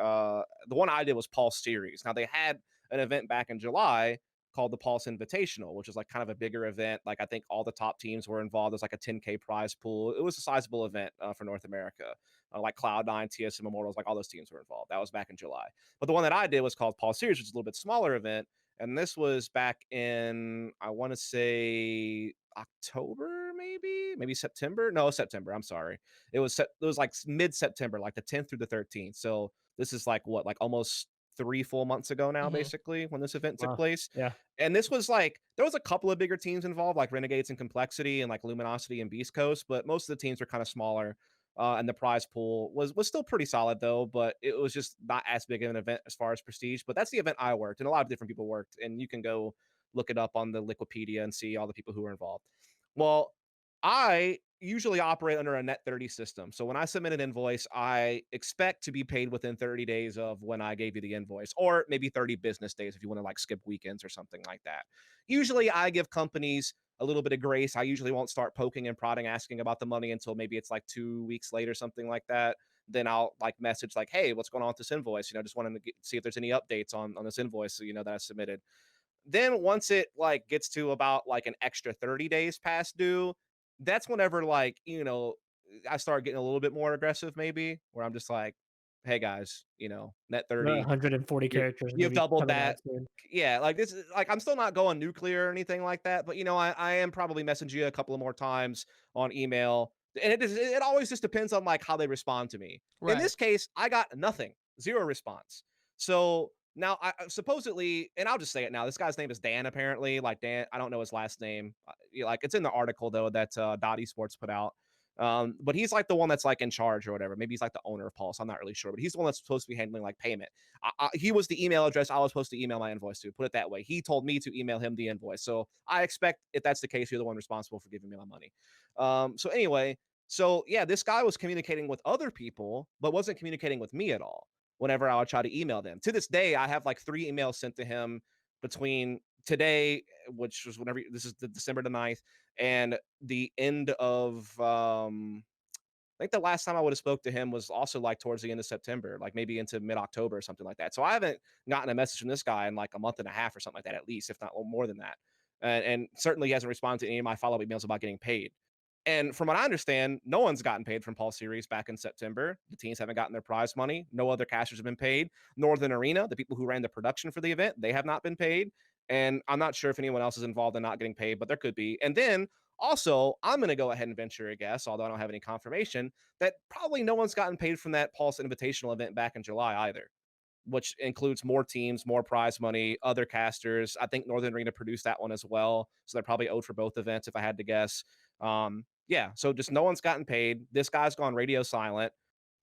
one I did was Pulse Series. Now they had an event back in July called the Pulse Invitational, which is like kind of a bigger event. Like I think all the top teams were involved. There's like a 10K prize pool. It was a sizable event for North America. Like Cloud9, TSM Immortals, like all those teams were involved. That was back in July. But the one that I did was called Pulse Series, which is a little bit smaller event. And this was back in, I want to say October, maybe September. No, September. I'm sorry. It was like mid-September, like the 10th through the 13th. So this is like what, like almost 3 full months ago now, basically, when this event took place. Yeah. And this was like, there was a couple of bigger teams involved, like Renegades and Complexity and like Luminosity and Beast Coast, but most of the teams were kind of smaller. And the prize pool was still pretty solid though, but it was just not as big of an event as far as prestige. But that's the event I worked, and a lot of different people worked, and you can go look it up on the Wikipedia and see all the people who were involved. Well, I usually operate under a net 30 system. So when I submit an invoice, I expect to be paid within 30 days of when I gave you the invoice, or maybe 30 business days if you want to like skip weekends or something like that. Usually I give companies a little bit of grace. I usually won't start poking and prodding, asking about the money until maybe it's like 2 weeks later, something like that. Then I'll like message like, hey, what's going on with this invoice? Just wanting to see if there's any updates on this invoice, that I submitted. Then once it like gets to about like an extra 30 days past due, that's whenever like, I start getting a little bit more aggressive maybe, where I'm just like, "Hey guys, net 30, 140 you're characters you've maybe doubled coming out that." soon. Yeah, like this is like I'm still not going nuclear or anything like that, but I am probably messaging you a couple of more times on email. And it always just depends on like how they respond to me. In Right. this case, I got nothing, zero response. So now supposedly, and I'll just say it now. This guy's name is Dan. Apparently, like Dan. I don't know his last name. Like it's in the article though that dot esports put out. But he's like the one that's like in charge or whatever. Maybe he's like the owner of Pulse. I'm not really sure, but he's the one that's supposed to be handling like payment. He was the email address I was supposed to email my invoice to. Put it that way. He told me to email him the invoice. So I expect if that's the case, you're the one responsible for giving me my money. So anyway, so yeah, this guy was communicating with other people, but wasn't communicating with me at all. Whenever I would try to email them, to this day, I have like 3 emails sent to him between today, which was whenever this is the December the 9th, and the end of I think the last time I would have spoke to him was also like towards the end of September, like maybe into mid-October or something like that. So I haven't gotten a message from this guy in like a month and a half or something like that, at least, if not more than that. And certainly he hasn't responded to any of my follow-up emails about getting paid. And from what I understand, no one's gotten paid from Paul Series back in September. The teams haven't gotten their prize money. No other casters have been paid. Northern Arena, the people who ran the production for the event, they have not been paid. And I'm not sure if anyone else is involved in not getting paid, but there could be. And then also, I'm going to go ahead and venture a guess, although I don't have any confirmation, that probably no one's gotten paid from that Pulse Invitational event back in July either, which includes more teams, more prize money, other casters. I think Northern Arena produced that one as well. So they're probably owed for both events if I had to guess. Yeah, so just no one's gotten paid. This guy's gone radio silent,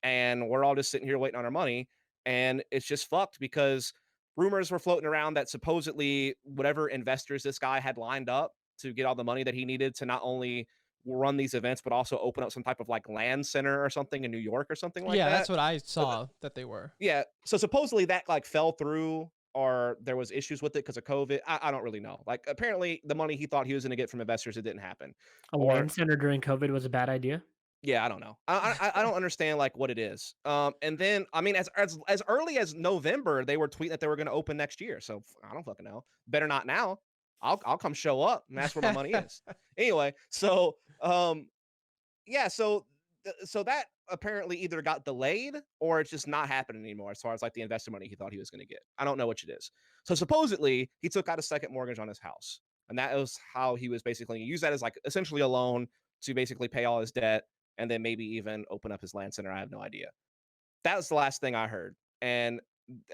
and we're all just sitting here waiting on our money. And it's just fucked because rumors were floating around that supposedly whatever investors this guy had lined up to get all the money that he needed to not only run these events, but also open up some type of like land center or something in New York or something like Yeah, that's that. what I saw that they were. Yeah. So supposedly that like fell through or there was issues with it because of COVID. I don't really know. Like apparently the money he thought he was going to get from investors, it didn't happen. A Or LAN center during COVID was a bad idea? yeah, I don't know. I don't understand like what it is. And then I mean, as early as November, they were tweeting that they were going to open next year. So I don't fucking know. Better not now. I'll come show up, and that's where my money is. Anyway, so yeah, so that apparently either got delayed or it's just not happening anymore as far as like the investor money he thought he was going to get. I don't know which it is. So supposedly he took out a second mortgage on his house, and that was how he was basically use that as like essentially a loan to basically pay all his debt and then maybe even open up his land center. I have no idea. That was the last thing I heard, and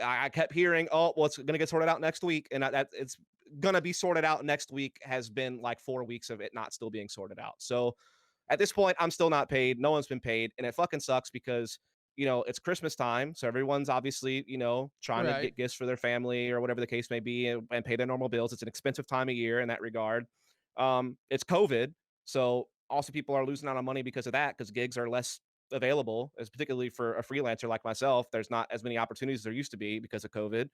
I kept hearing, "Oh, well, it's gonna get sorted out next week," and that it's gonna be sorted out next week has been like 4 weeks of it not still being sorted out. So at this point, I'm still not paid. No one's been paid, and it fucking sucks because it's Christmas time, so everyone's obviously trying to Right. get gifts for their family or whatever the case may be, and pay their normal bills. It's an expensive time of year in that regard. It's COVID, so also people are losing out on money because of that because gigs are less available, as particularly for a freelancer like myself. There's not as many opportunities as there used to be because of COVID.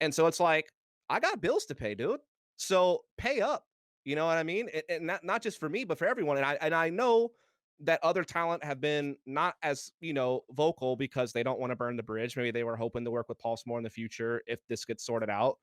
And so it's like, I got bills to pay, dude. So pay up. You know what I mean? And not just for me, but for everyone. And I know that other talent have been not as vocal because they don't want to burn the bridge. Maybe they were hoping to work with Pulse more in the future if this gets sorted out,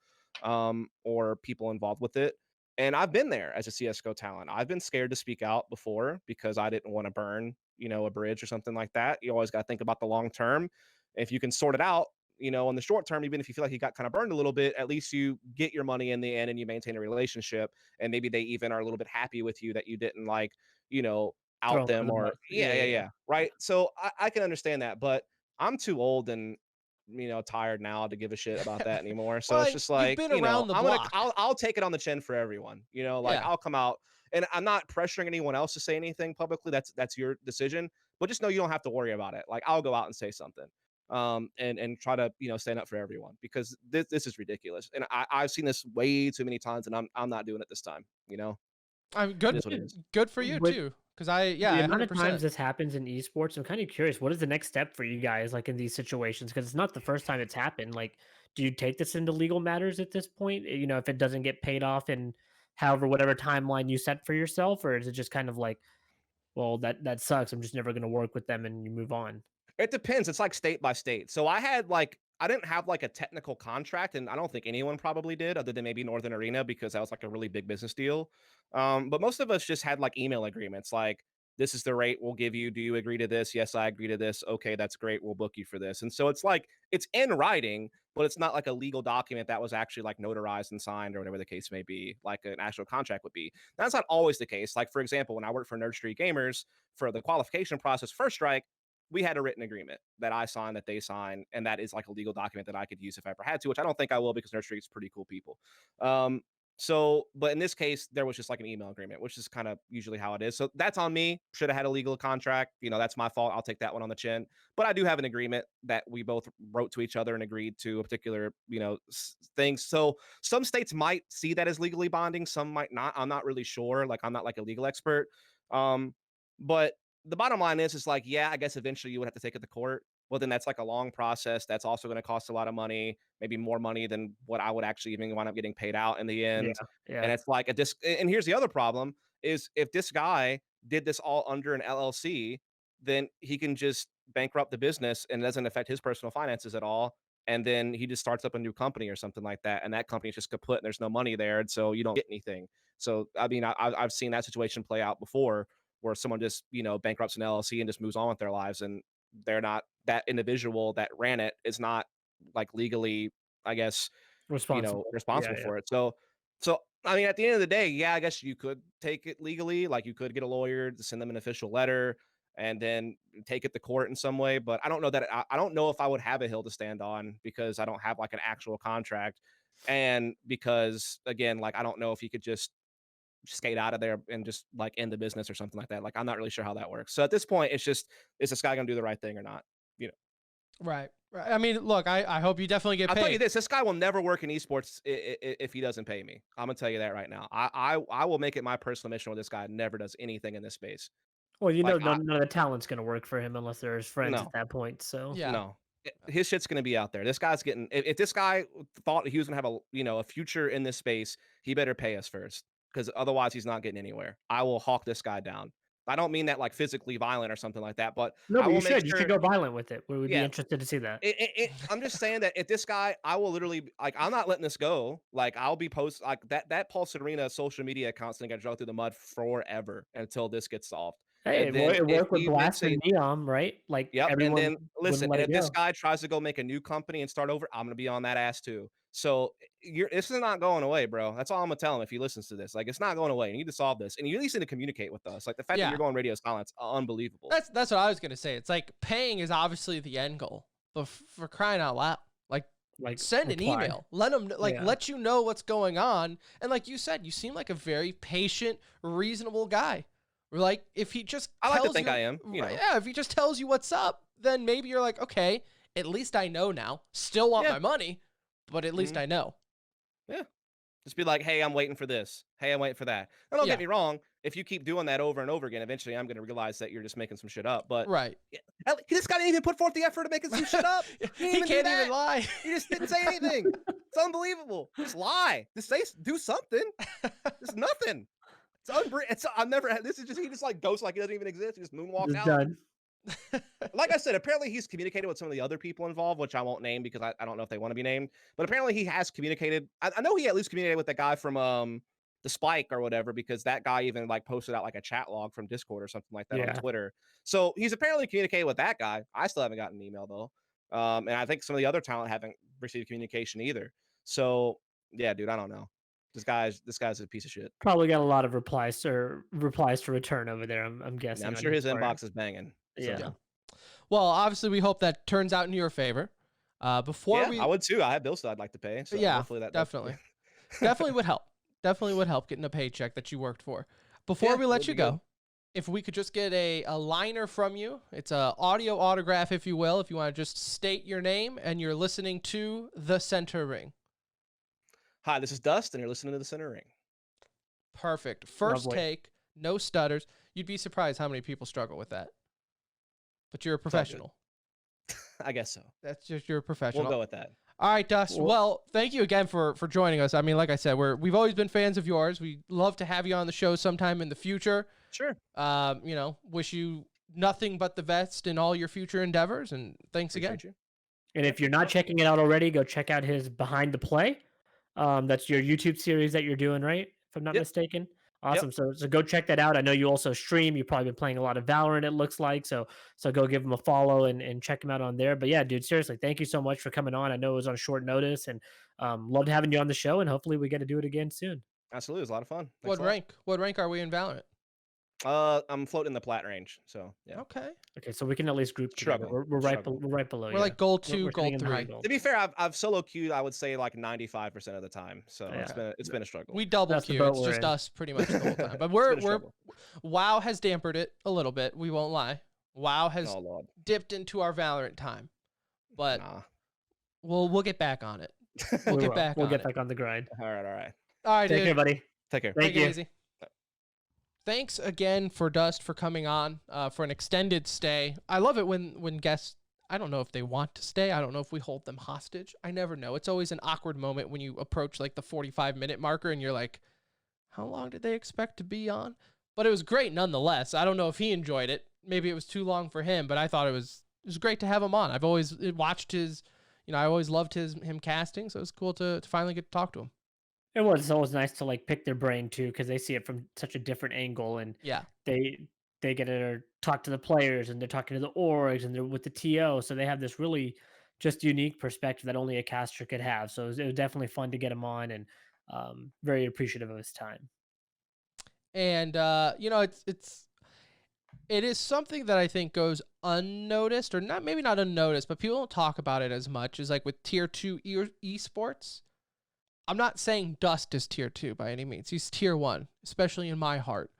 or people involved with it. And I've been there as a CS:GO talent. I've been scared to speak out before because I didn't want to burn, a bridge or something like that. You always got to think about the long term. If you can sort it out, in the short term, even if you feel like you got kind of burned a little bit, at least you get your money in the end and you maintain a relationship. And maybe they even are a little bit happy with you that you didn't like, Throw out 'em under them the bus. or Yeah, yeah, yeah, yeah. yeah. Right. So I can understand that, but I'm too old and tired now to give a shit about that anymore. So it's Well, just you've like, been around the block. I'll take it on the chin for everyone. Like Yeah. I'll come out and I'm not pressuring anyone else to say anything publicly. That's your decision. But just know you don't have to worry about it. Like I'll go out and say something. And try to stand up for everyone because this is ridiculous. And I've seen this way too many times and I'm not doing it this time. I'm It good. is what it is. Good for you With too, because the I amount of times 100%. this happens in esports, I'm kind of curious. What is the next step for you guys, like in these situations? Because it's not the first time it's happened. Like, do you take this into legal matters at this point? You know, if it doesn't get paid off in however whatever timeline you set for yourself, or is it just kind of like, well, that sucks. I'm just never going to work with them, and you move on. It depends. It's like state by state. So I didn't have like a technical contract, and I don't think anyone probably did, other than maybe Northern Arena because that was like a really big business deal. But most of us just had like email agreements, like this is the rate we'll give you. Do you agree to this? Yes, I agree to this. Okay, that's great. We'll book you for this. And so it's like it's in writing, but it's not like a legal document that was actually like notarized and signed or whatever the case may be, like an actual contract would be. That's not always the case. Like for example, when I worked for Nerd Street Gamers for the qualification process, First Strike, we had a written agreement that I signed, that they signed, and that is like a legal document that I could use if I ever had to, which I don't think I will because Nerd Street's pretty cool people. Um, but in this case, there was just like an email agreement, which is kind of usually how it is. So that's on me. Should have had a legal contract. You know, that's my fault. I'll take that one on the chin. But I do have an agreement that we both wrote to each other and agreed to a particular, thing. So some states might see that as legally bonding, some might not. I'm not really sure. Like I'm not like a legal expert. But the bottom line is like, yeah, I guess eventually you would have to take it to court. Well, then that's like a long process. That's also going to cost a lot of money, maybe more money than what I would actually even wind up getting paid out in the Yeah, end. yeah. And it's like a disc. And here's the other problem is if this guy did this all under an LLC, then he can just bankrupt the business and it doesn't affect his personal finances at all. And then he just starts up a new company or something like that. And that company is just kaput and there's no money there. And so you don't get anything. So, I mean, I've seen that situation play out before where someone just bankrupts an LLC and just moves on with their lives, and they're not that individual that ran it is not like legally, I guess, Responsible. Yeah, responsible yeah. for it. So I mean, at the end of the day, yeah, I guess you could take it legally, like you could get a lawyer to send them an official letter and then take it to court in some way. But I don't know that I don't know if I would have a hill to stand on because I don't have like an actual contract, and because again, like I don't know if you could just skate out of there and just like end the business or something like that. Like I'm not really sure how that works. So at this point, it's just is this guy gonna do the right thing or not? You know, Right. Right. I mean, look, I hope you definitely get I'll tell you paid. this: guy will never work in esports if he doesn't pay me. I'm gonna tell you that right now. I will make it my personal mission where this guy never does anything in this space. Well, you know, Like I none of the talent's going to work for him unless they're his friends at no that point. So Yeah. no. His shit's gonna be out there. This guy's getting. If this guy thought he was gonna have a future in this space, he better pay us first because otherwise he's not getting anywhere. I will hawk this guy down. I don't mean that like physically violent or something like that, but no, I but you will make should. You should sure. go violent with it. We would be Yeah, interested to see that. I'm just saying that if this guy, I will literally like, I'm not letting this go. Like, I'll be post like that Pulse Arena social media account's gonna get dragged through the mud forever until this gets solved. Hey, And then it if worked with he makes Blast a and Neom, right? Like yep, and everyone then wouldn't listen, let and it if this go. guy tries to go make a new company and start over, I'm gonna be on that ass too. So this is not going away, bro. That's all I'm gonna tell him if he listens to this. Like, it's not going away. You need to solve this, and you at least need to communicate with us. Like the fact that Yeah. you're going radio silence, unbelievable. That's what I was gonna say. It's like paying is obviously the end goal, but for crying out loud, like Like send an reply. email, let them Yeah. let you know what's going on, and like you said, you seem like a very patient, reasonable guy. Like if he just I like to tells think you, I am. right, yeah, if he just tells you what's up, then maybe you're like, okay, at least I know now. Still want Yeah. my money, but at least Mhm. I know. Yeah. Just be like, hey, I'm waiting for this. Hey, I'm waiting for that. Now, don't Yeah, get me wrong. If you keep doing that over and over again, eventually I'm going to realize that you're just making some shit up. But right. yeah, this guy didn't even put forth the effort of making some shit up. He didn't He even do can't that. even lie. He just didn't say anything. It's unbelievable. Just lie. Just do something. Just nothing. I've never had this. Is just he just like ghosts like he doesn't even exist. He just moonwalks Just out. done. Like I said, apparently he's communicated with some of the other people involved, which I won't name because I don't know if they want to be named. But apparently he has communicated. I know he at least communicated with the guy from the Spike or whatever, because that guy even like posted out like a chat log from Discord or something like that on Yeah. Twitter. So he's apparently communicated with that guy. I still haven't gotten an email though. And I think some of the other talent haven't received communication either. So yeah, dude, I don't know. This guy's a piece of shit. Probably got a lot of replies to return over there. I'm And I'm guessing on sure his his part. inbox is banging. So Yeah. Well, obviously, we hope that turns out in your favor. Before yeah, we, I would too. I have bills that I'd like to pay. So yeah, hopefully that definitely, definitely would help. Definitely would help getting a paycheck that you worked for. Before Yeah, we let would you be go, good. if we could just get a liner from you, it's a audio autograph, if you will, if you want to just state your name and you're listening to The Center Ring. Hi, this is dusT, and you're listening to the Center Ring. Perfect. First Lovely. take, no stutters. You'd be surprised how many people struggle with that. But you're a all good. professional. I guess so. That's just you're a We'll professional. go with that. All right, dusT. Well, thank you again for joining us. I mean, like I said, we've always been fans of yours. We'd love to have you on the show sometime in the future. Sure. You know, wish you nothing but the best in all your future endeavors, and thanks again. Appreciate you. And if you're not checking it out already, go check out his Behind the Play. That's your YouTube series that you're doing, right? If I'm not Yep. mistaken. Awesome. So go check that out. I know you also stream. You've probably been playing a lot of Valorant, it looks like. So go give him a follow and check him out on there. But yeah, dude, seriously, thank you so much for coming on. I know it was on short notice, and loved having you on the show. And hopefully we get to do it again soon. Absolutely. It was a lot of fun. Thanks What a lot. rank? What rank are we in Valorant? I'm floating in the plat range. So yeah. Okay. Okay, so we can at least group together. Struggling. We're right Struggling. we're right below you. We're like gold We're 2, sitting gold in the high 3. gold. To be fair, I've solo queued, I would say like 95% of the time. So Yeah. it's been a struggle. We double That's the queue. boat It's we're just in. us pretty much the whole time. But It's we're been a struggle. WoW has dampened it a little bit. We won't lie. WoW has Oh Lord. dipped into our Valorant time. But Nah. we'll get back on it. We'll We get will. back We'll on get it. back on the grind. All right. All right, Take dude. care, buddy. Take care. Thank Take it you. easy. Thanks again for dusT for coming on for an extended stay. I love it when guests, I don't know if they want to stay. I don't know if we hold them hostage. I never know. It's always an awkward moment when you approach like the 45-minute marker and you're like, how long did they expect to be on? But it was great nonetheless. I don't know if he enjoyed it. Maybe it was too long for him, but I thought it was great to have him on. I've always watched his, I always loved him casting, so it was cool to finally get to talk to him. It was. It's always nice to like pick their brain too, because they see it from such a different angle, and Yeah. they get to talk to the players, and they're talking to the orgs, and they're with the TO, so they have this really just unique perspective that only a caster could have. So it was definitely fun to get him on, and very appreciative of his time. And it is something that I think goes unnoticed, or maybe not unnoticed, but people don't talk about it as much as like with tier 2 esports. I'm not saying dusT is tier 2 by any means. He's tier 1, especially in my heart.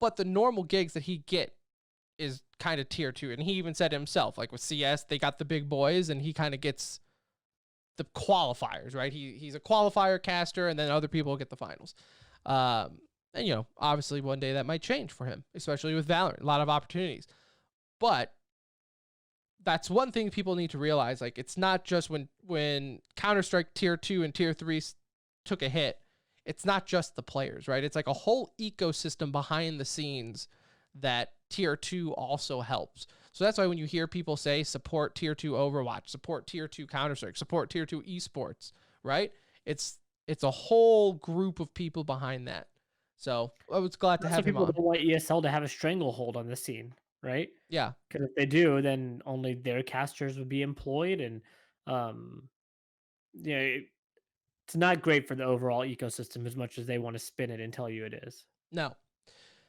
But the normal gigs that he get is kind of tier 2. And he even said himself, like with CS, they got the big boys and he kind of gets the qualifiers, right? He's a qualifier caster and then other people get the finals. And, obviously one day that might change for him, especially with Valorant. A lot of opportunities. But that's one thing people need to realize. Like, it's not just when Counter-Strike tier 2 and tier 3 took a hit, it's not just the players, right? It's like a whole ecosystem behind the scenes that tier 2 also helps. So that's why when you hear people say support tier 2 Overwatch, support tier 2 Counter-Strike, support tier 2 esports, right? It's a whole group of people behind that. So I was glad to have him people on. don't want ESL to have a stranglehold on the scene, right? Yeah. Because if they do, then only their casters would be employed, and it's not great for the overall ecosystem as much as they want to spin it and tell you it is. No,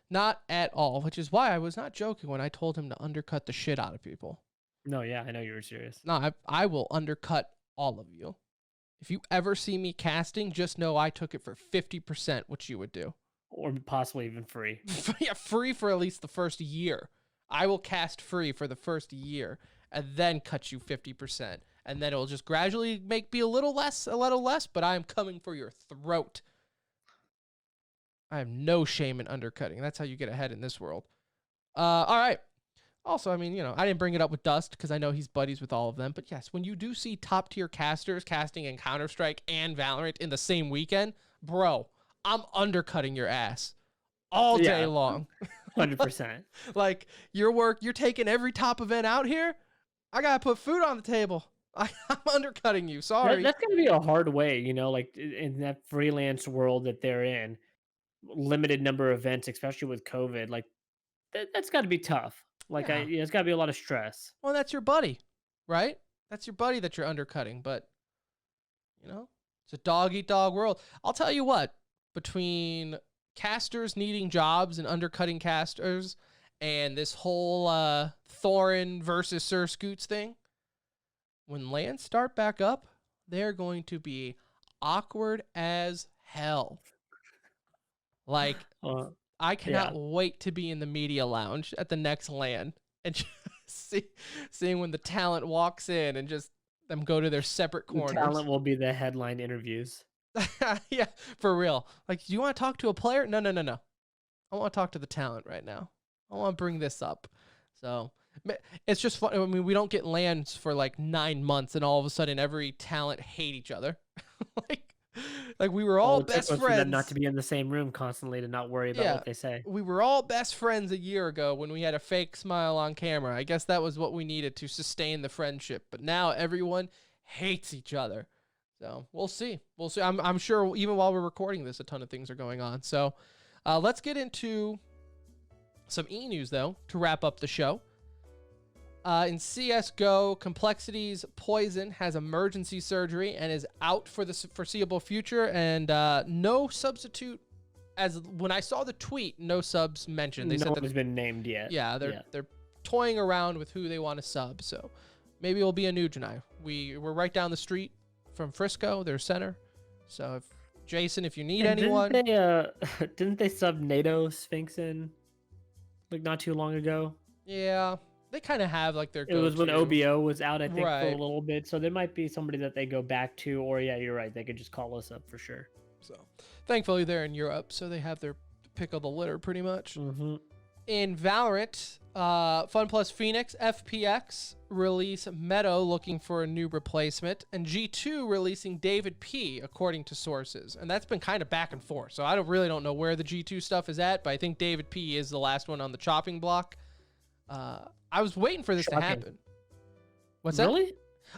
not at all, which is why I was not joking when I told him to undercut the shit out of people. No, yeah, I know you were serious. No, I will undercut all of you. If you ever see me casting, just know I took it for 50%, which you would do. Or possibly even free. Yeah, free for at least the first year. I will cast free for the first year and then cut you 50%. And then it'll just gradually be a little less, but I am coming for your throat. I have no shame in undercutting. That's how you get ahead in this world. All right. Also, I mean, I didn't bring it up with dusT because I know he's buddies with all of them. But yes, when you do see top tier casters casting in Counter-Strike and Valorant in the same weekend, bro, I'm undercutting your ass all day long. 100%. Like, you're taking every top event out here. I got to put food on the table. I'm undercutting you. Sorry. That's going to be a hard way, like in that freelance world that they're in, limited number of events, especially with COVID. Like, that's got to be tough. Like, Yeah. It's got to be a lot of stress. Well, that's your buddy, right? That's your buddy that you're undercutting. But, it's a dog-eat-dog world. I'll tell you what, between casters needing jobs and undercutting casters and this whole Thorin versus Sir Scoots thing, when lands start back up, they're going to be awkward as hell. Like, I cannot wait to be in the media lounge at the next LAN and just seeing when the talent walks in and just them go to their separate corners. The talent will be the headline interviews. Yeah, for real. Like, do you want to talk to a player? No, no, no, no. I want to talk to the talent right now. I want to bring this up. So it's just fun. I mean, we don't get lands for like 9 months, and all of a sudden, every talent hate each other. like, like we were all All it took best was for them not friends. to be in the same room constantly to not worry about Yeah, what they say. we were all best friends a year ago when we had a fake smile on camera. I guess that was what we needed to sustain the friendship. But now everyone hates each other. So we'll see. We'll see. I'm sure even while we're recording this, a ton of things are going on. So let's get into some e-news, though, to wrap up the show. In CSGO, Complexity's Poison has emergency surgery and is out for the foreseeable future. And no substitute. As when I saw the tweet, no subs mentioned. They No said one that, has been named yet. yeah, they're toying around with who they want to sub. So maybe it'll be a new Janai. We're right down the street from Frisco, their center. So if Jason, if you need And anyone, didn't they sub NATO Sphinx in like not too long ago? yeah, they kind of have like their It was when go-to. OBO was out, I think, for Right. a little bit. So there might be somebody that they go back to, or yeah, you're right, they could just call us up for sure. So thankfully they're in Europe, so they have their pick of the litter pretty much. Mm-hmm. In Valorant, Fun Plus Phoenix, FPX release Meadow looking for a new replacement, and G2 releasing David P, according to sources. And that's been kind of back and forth, so I really don't know where the G2 stuff is at, but I think David P is the last one on the chopping block. I was waiting for this to happen. What's that? Really?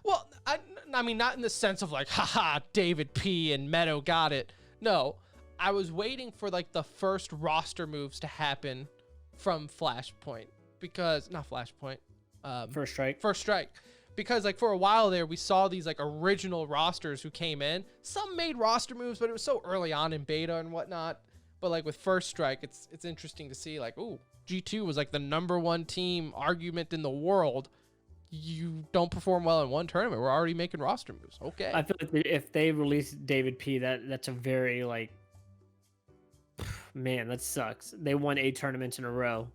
Well, I mean, not in the sense of like, haha, David P and Meadow got it. No, I was waiting for like the first roster moves to happen from Flashpoint, because not Flashpoint, First Strike. First Strike, because like for a while there we saw these like original rosters who came in. Some made roster moves, but it was so early on in beta and whatnot. But like with First Strike, it's interesting to see like, ooh, G2 was like the #1 team argument in the world. You don't perform well in one tournament, we're already making roster moves. Okay. I feel like if they release David P, that's a very like, man, that sucks. They won 8 tournaments in a row,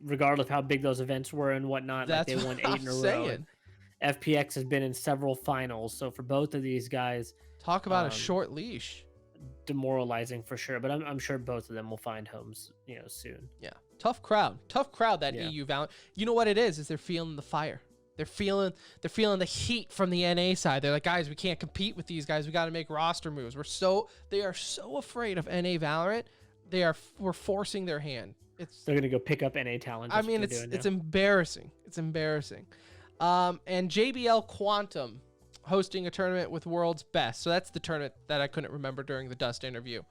regardless of how big those events were and whatnot. That's like they won what 8 in a I'm row. saying. And FPX has been in several finals, so for both of these guys, Talk about a short leash. demoralizing for sure. But I'm sure both of them will find homes, soon. Yeah. Tough crowd. Tough crowd, that Yeah. EU Valorant. You know what it is they're feeling the fire. They're feeling the heat from the NA side. They're like, guys, we can't compete with these guys. We got to make roster moves. They are so afraid of NA Valorant. We're forcing their hand. They're gonna go pick up NA talent. I mean, it's embarrassing. It's embarrassing. And JBL Quantum hosting a tournament with World's Best. So that's the tournament that I couldn't remember during the dusT interview.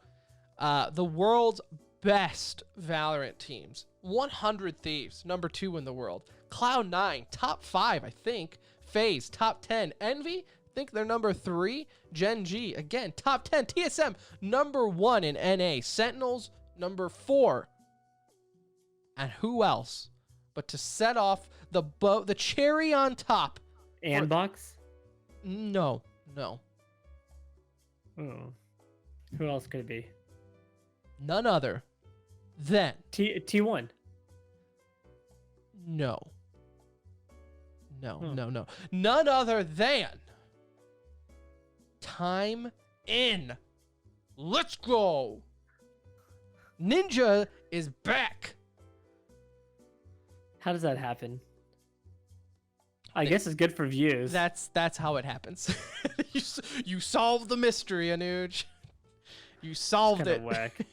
The World's Best Valorant teams. 100 Thieves, #2 in the world. Cloud9, top 5, I think. FaZe, top 10. Envy, I think they're #3. Gen G, again, top 10. TSM, #1 in NA. Sentinels, #4. And who else but to set off the cherry on top? Andbox? No. Oh. Who else could it be? None other than T1. No. None other than Time In. Let's go. Ninja is back. How does that happen? I guess it's good for views. That's how it happens. You solved the mystery, Anuj. You solved it. Whack.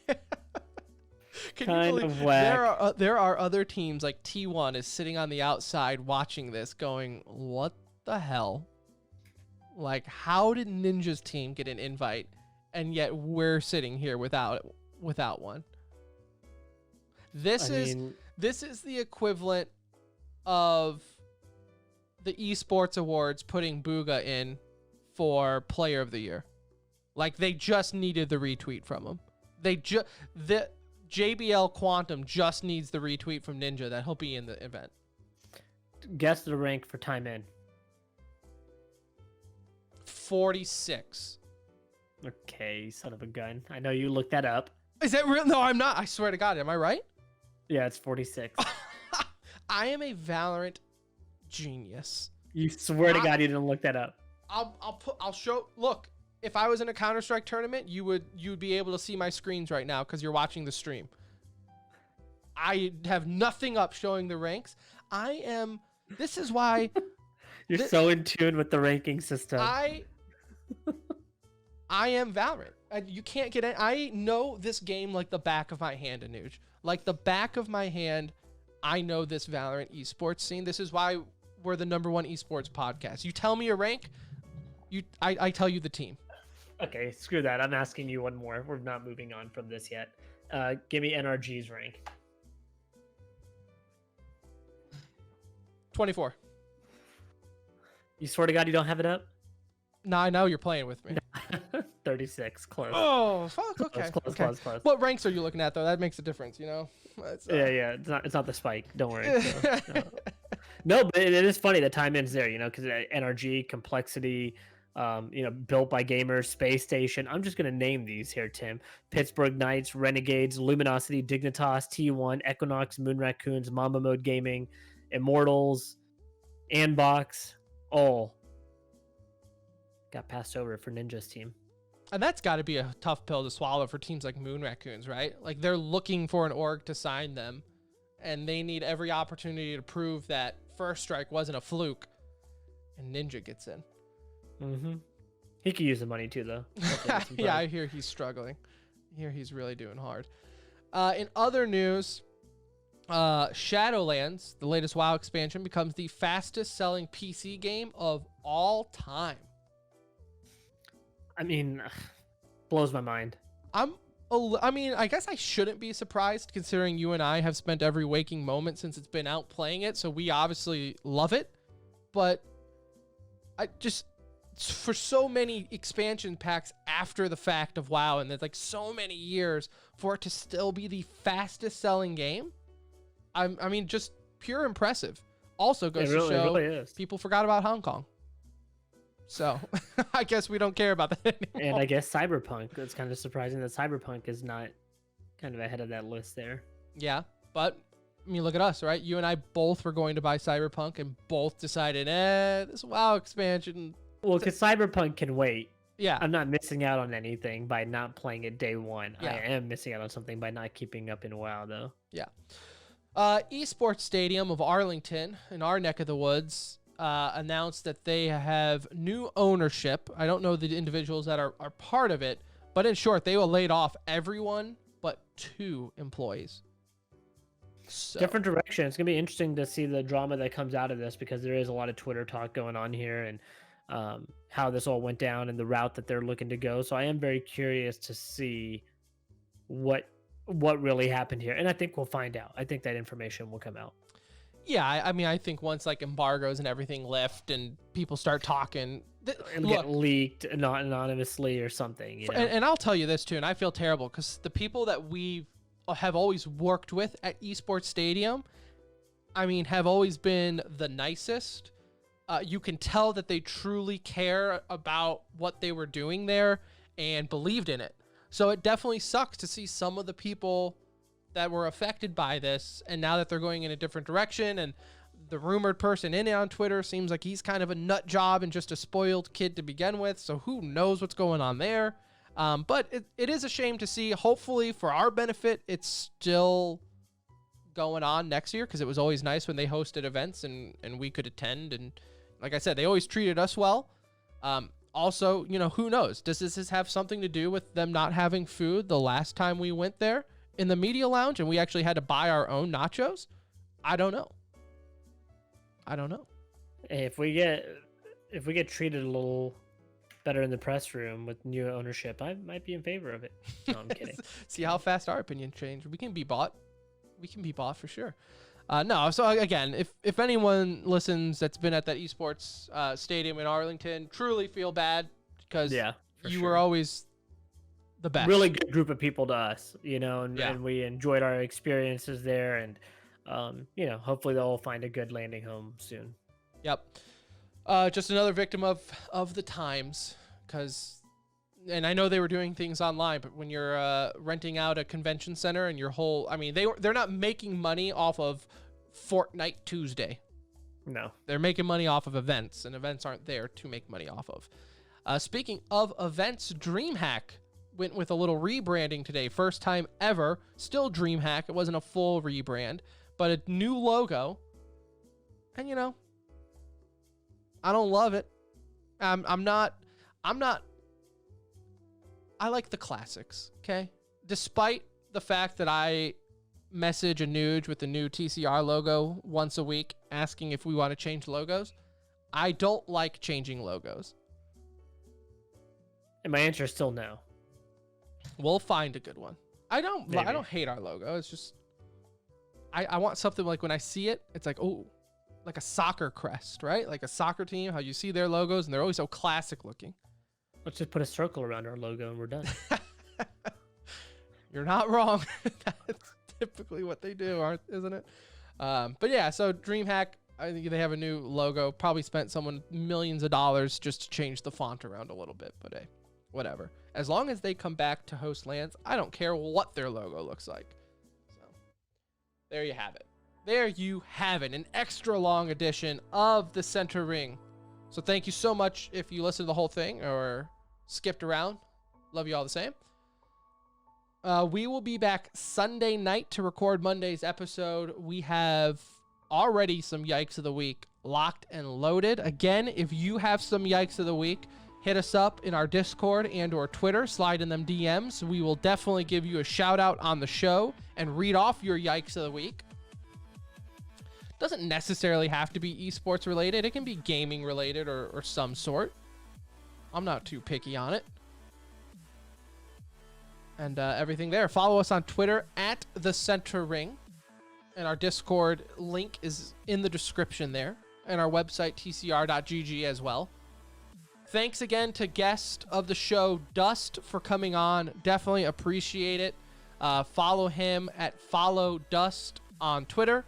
Can Kind you believe of whack. there are other teams like T1 is sitting on the outside watching this going, what the hell? Like, how did Ninja's team get an invite and yet we're sitting here without one? This is the equivalent of the esports awards putting Booga in for player of the year. Like, they just needed the retweet from him. The JBL Quantum just needs the retweet from Ninja that he'll be in the event. Guess the rank for Time In. 46. Okay, son of a gun. I know you looked that up. Is that real? No, I'm not. I swear to God. Am I right? Yeah, it's 46. I am a Valorant genius. You swear to God you didn't look that up. I'll show. Look, if I was in a Counter-Strike tournament, you'd be able to see my screens right now because you're watching the stream. I have nothing up showing the ranks. This is why You're so in tune with the ranking system. I am Valorant. You can't get it. I know this game like the back of my hand, Anuj. Like the back of my hand, I know this Valorant esports scene. This is why we're the #1 esports podcast. You tell me a rank, I tell you the team. Okay, screw that. I'm asking you one more. We're not moving on from this yet. Give me NRG's rank. 24. You swear to God you don't have it up? No, I know you're playing with me. 36. Close. Oh, fuck. Okay. Close. What ranks are you looking at, though? That makes a difference, you know? Yeah. It's not the spike. Don't worry. No, but it is funny. The time ends there, because NRG, complexity, built by gamers, space station. I'm just going to name these here, Tim. Pittsburgh Knights, Renegades, Luminosity, Dignitas, T1, Equinox, Moon Raccoons, Mamba Mode Gaming, Immortals, Anbox, all got passed over for Ninja's team. And that's got to be a tough pill to swallow for teams like Moon Raccoons, right? Like they're looking for an org to sign them, and they need every opportunity to prove that First Strike wasn't a fluke, and Ninja gets in. Mm-hmm. He could use the money too, though. Yeah, I hear he's struggling. I hear he's really doing hard. In other news, Shadowlands, the latest WoW expansion, becomes the fastest selling PC game of all time. I mean, blows my mind. I guess I shouldn't be surprised considering you and I have spent every waking moment since it's been out playing it, so we obviously love it. But I just, for so many expansion packs after the fact of WoW, and there's like so many years for it to still be the fastest selling game, I mean, just pure impressive. Also goes to show really is. People forgot about Hong Kong. So I guess we don't care about that anymore. And I guess Cyberpunk. It's kind of surprising that Cyberpunk is not kind of ahead of that list there. Yeah, but I mean, look at us, right? You and I both were going to buy Cyberpunk and both decided, this WoW expansion. Well, because Cyberpunk can wait. Yeah. I'm not missing out on anything by not playing it day one. Yeah. I am missing out on something by not keeping up in WoW, though. Yeah. Esports Stadium of Arlington, in our neck of the woods, announced that they have new ownership. I don't know the individuals that are part of it, but in short, they will laid off everyone but 2 employees. So. Different direction. It's going to be interesting to see the drama that comes out of this, because there is a lot of Twitter talk going on here, and how this all went down and the route that they're looking to go. So I am very curious to see what really happened here. And I think we'll find out. I think that information will come out. Yeah, I mean, I think once like embargoes and everything lift and people start talking, It'll get leaked, not anonymously or something. You know? And I'll tell you this too, and I feel terrible because the people that we have always worked with at Esports Stadium, I mean, have always been the nicest. You can tell that they truly care about what they were doing there and believed in it. So it definitely sucks to see some of the people that were affected by this, and now that they're going in a different direction, and the rumored person in it on Twitter seems like he's kind of a nut job and just a spoiled kid to begin with, so who knows what's going on there. But it is a shame to see. Hopefully for our benefit, it's still going on next year, because it was always nice when they hosted events and we could attend, and like I said, they always treated us well. Also, who knows? Does this have something to do with them not having food the last time we went there in the media lounge and we actually had to buy our own nachos? I don't know. Hey, if we get treated a little better in the press room with new ownership, I might be in favor of it. No, I'm kidding. See how fast our opinion changed. We can be bought. We can be bought for sure. No, so again, if anyone listens that's been at that esports stadium in Arlington, truly feel bad, because you were always the best. Really good group of people to us, and we enjoyed our experiences there, and hopefully they'll find a good landing home soon. Yep. Just another victim of the times, and I know they were doing things online, but when you're renting out a convention center and they're not making money off of Fortnite Tuesday. No. They're making money off of events, and events aren't there to make money off of. Speaking of events, DreamHack went with a little rebranding today. First time ever. Still DreamHack. It wasn't a full rebrand, but a new logo. And I don't love it. I'm not. I like the classics. Okay. Despite the fact that I message a Nuge with the new TCR logo once a week, asking if we want to change logos, I don't like changing logos. And my answer is still no. We'll find a good one. I don't Maybe. hate our logo. It's just I want something like when I see it, it's like, oh, like a soccer crest, right? Like a soccer team, how you see their logos and they're always so classic looking. Let's just put a circle around our logo and we're done. You're not wrong. That's typically what they do, isn't it? But yeah, so DreamHack, I think they have a new logo. Probably spent someone millions of dollars just to change the font around a little bit, but hey, whatever. As long as they come back to host lands, I don't care what their logo looks like. So there you have it. There you have it. An extra long edition of the Center Ring. So thank you so much if you listened to the whole thing or skipped around. Love you all the same. We will be back Sunday night to record Monday's episode. We have already some Yikes of the Week locked and loaded. Again, if you have some Yikes of the Week, hit us up in our Discord and or Twitter. Slide in them DMs. We will definitely give you a shout out on the show and read off your Yikes of the Week. Doesn't necessarily have to be esports related. It can be gaming related or some sort. I'm not too picky on it. And everything there. Follow us on Twitter at the Center Ring. And our Discord link is in the description there. And our website, tcr.gg as well. Thanks again to guest of the show, dusT, for coming on. Definitely appreciate it. Follow him at follow dusT on Twitter.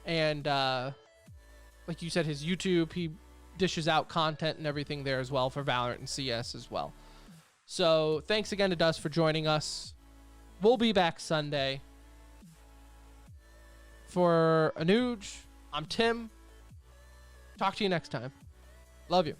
And like you said, his YouTube, he dishes out content and everything there as well for Valorant and CS as well. So thanks again to dusT for joining us. We'll be back Sunday. For Anuj, I'm Tim. Talk to you next time. Love you.